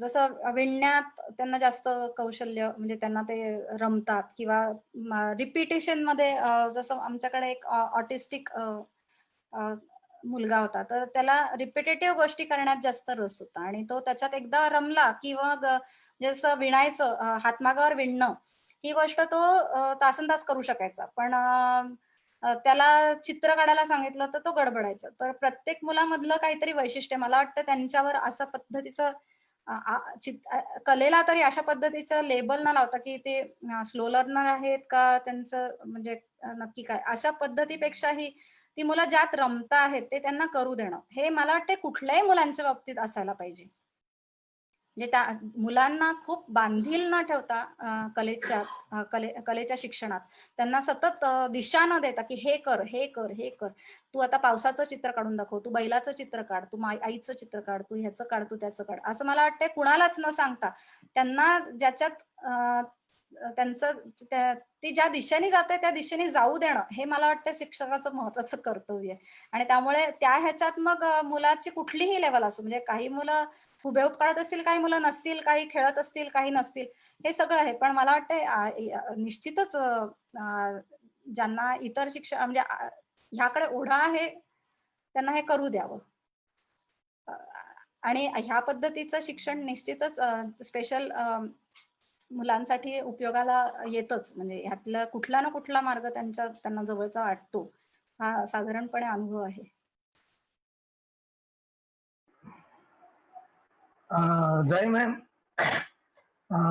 जसं विणण्यात त्यांना जास्त कौशल्य, म्हणजे त्यांना ते रमतात किंवा रिपिटेशन मध्ये, जसं आमच्याकडे एक ऑटिस्टिक मुलगा होता, तर त्याला रिपिटेटिव्ह गोष्टी करण्यात जास्त रस होता आणि तो त्याच्यात एकदा रमला किंवा जसं विणायचं, हातमागावर विणणं ही गोष्ट तो तासनतास करू शकायचा, पण त्याला चित्र काढायला सांगितलं तर तो गडबडायचा. तर प्रत्येक मुलामधलं काहीतरी वैशिष्ट्य, मला वाटतं त्यांच्यावर अशा पद्धतीचं कलेला तरी अशा पद्धतीचं लेबल न लावता की ते स्लो लर्नर आहेत का, त्यांचं म्हणजे नक्की काय, अशा पद्धतीपेक्षाही ती मुलं ज्यात रमता आहेत ते त्यांना करू देणं, हे मला वाटते कुठल्याही मुलांच्या बाबतीत असायला पाहिजे. म्हणजे त्या मुलांना खूप बांधील न ठेवता कलेच्या शिक्षणात त्यांना सतत दिशा न देता की हे कर, हे कर, हे कर. तू आता पावसाचं चित्र काढून दाखव, तू बैलाचं चित्र काढ, तू आईचं चित्र काढ, तू ह्याचं काढ, तू त्याचं काढ, असं मला वाटतं कुणालाच न सांगता त्यांना ज्याच्यात ती ज्या दिशेने जाते त्या दिशेने जाऊ देणं, हे मला वाटतं शिक्षकाचं महत्वाचं कर्तव्य आहे. आणि त्यामुळे त्या ह्याच्यात मग मुलाची कुठलीही लेवल असो, म्हणजे काही मुलं हुबेहूब काढत असतील, काही मुलं नसतील, काही खेळत असतील, काही नसतील, हे सगळं आहे. पण मला वाटतं निश्चितच ज्यांना इतर शिक्षण म्हणजे ह्याकडे ओढा आहे त्यांना हे करू द्यावं. आणि ह्या पद्धतीचं शिक्षण निश्चितच स्पेशल मुलांसाठी उपयोगाला येतच. म्हणजे ह्यातला कुठला ना कुठला मार्ग त्यांना जवळचा वाटतो, हा साधारणपणे अनुभव आहे. जय मॅम,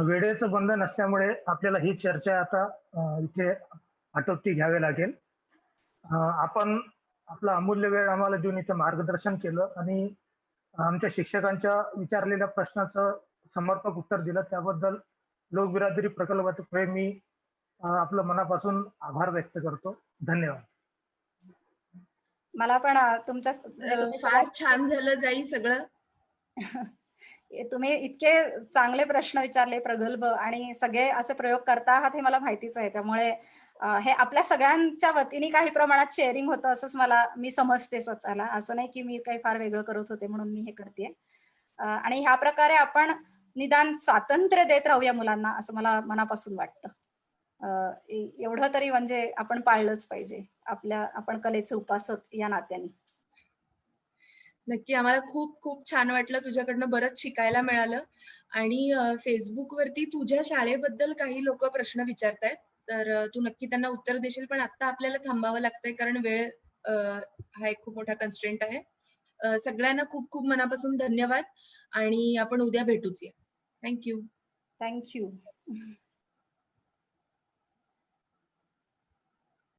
वेळेचं बंधन असल्यामुळे आपल्याला ही चर्चा आता इथे आटोपती घ्यावी लागेल. आपण आपला अमूल्य वेळ आम्हाला देऊन इथे मार्गदर्शन केलं आणि आमच्या शिक्षकांच्या विचारलेल्या प्रश्नाचं समर्पक उत्तर दिलं, त्याबद्दल लोकबिरादरी प्रकल्पातर्फे मी आपलं मनापासून आभार व्यक्त करतो. धन्यवाद. मला पण तुमच्या फार छान झालं जाई सगळं. तुम्ही इतके चांगले प्रश्न विचारले, प्रगल्भ, आणि सगळे असे प्रयोग करता आहात हे मला माहितीच आहे. त्यामुळे हे आपल्या सगळ्यांच्या वतीने काही प्रमाणात शेअरिंग होतं असंच मी समजते स्वतःला. असं नाही की मी काही फार वेगळं करत होते म्हणून मी हे करते. आणि ह्या प्रकारे आपण निदान स्वातंत्र्य देत राहूया मुलांना, असं मला मनापासून वाटतं. एवढं तरी म्हणजे आपण पाळलंच पाहिजे आपण कलेचे उपासक या नात्याने. नक्की, आम्हाला खूप खूप छान वाटलं, तुझ्याकडनं बरंच शिकायला मिळालं. आणि फेसबुकवरती तुझ्या शाळेबद्दल काही लोक प्रश्न विचारतायत, तर तू नक्की त्यांना उत्तर देशील. पण आता आपल्याला थांबावं लागतंय कारण वेळ हा एक खूप मोठा कन्स्ट्रेंट आहे. सगळ्यांना खूप खूप मनापासून धन्यवाद आणि आपण उद्या भेटूच या. थँक्यू. थँक्यू.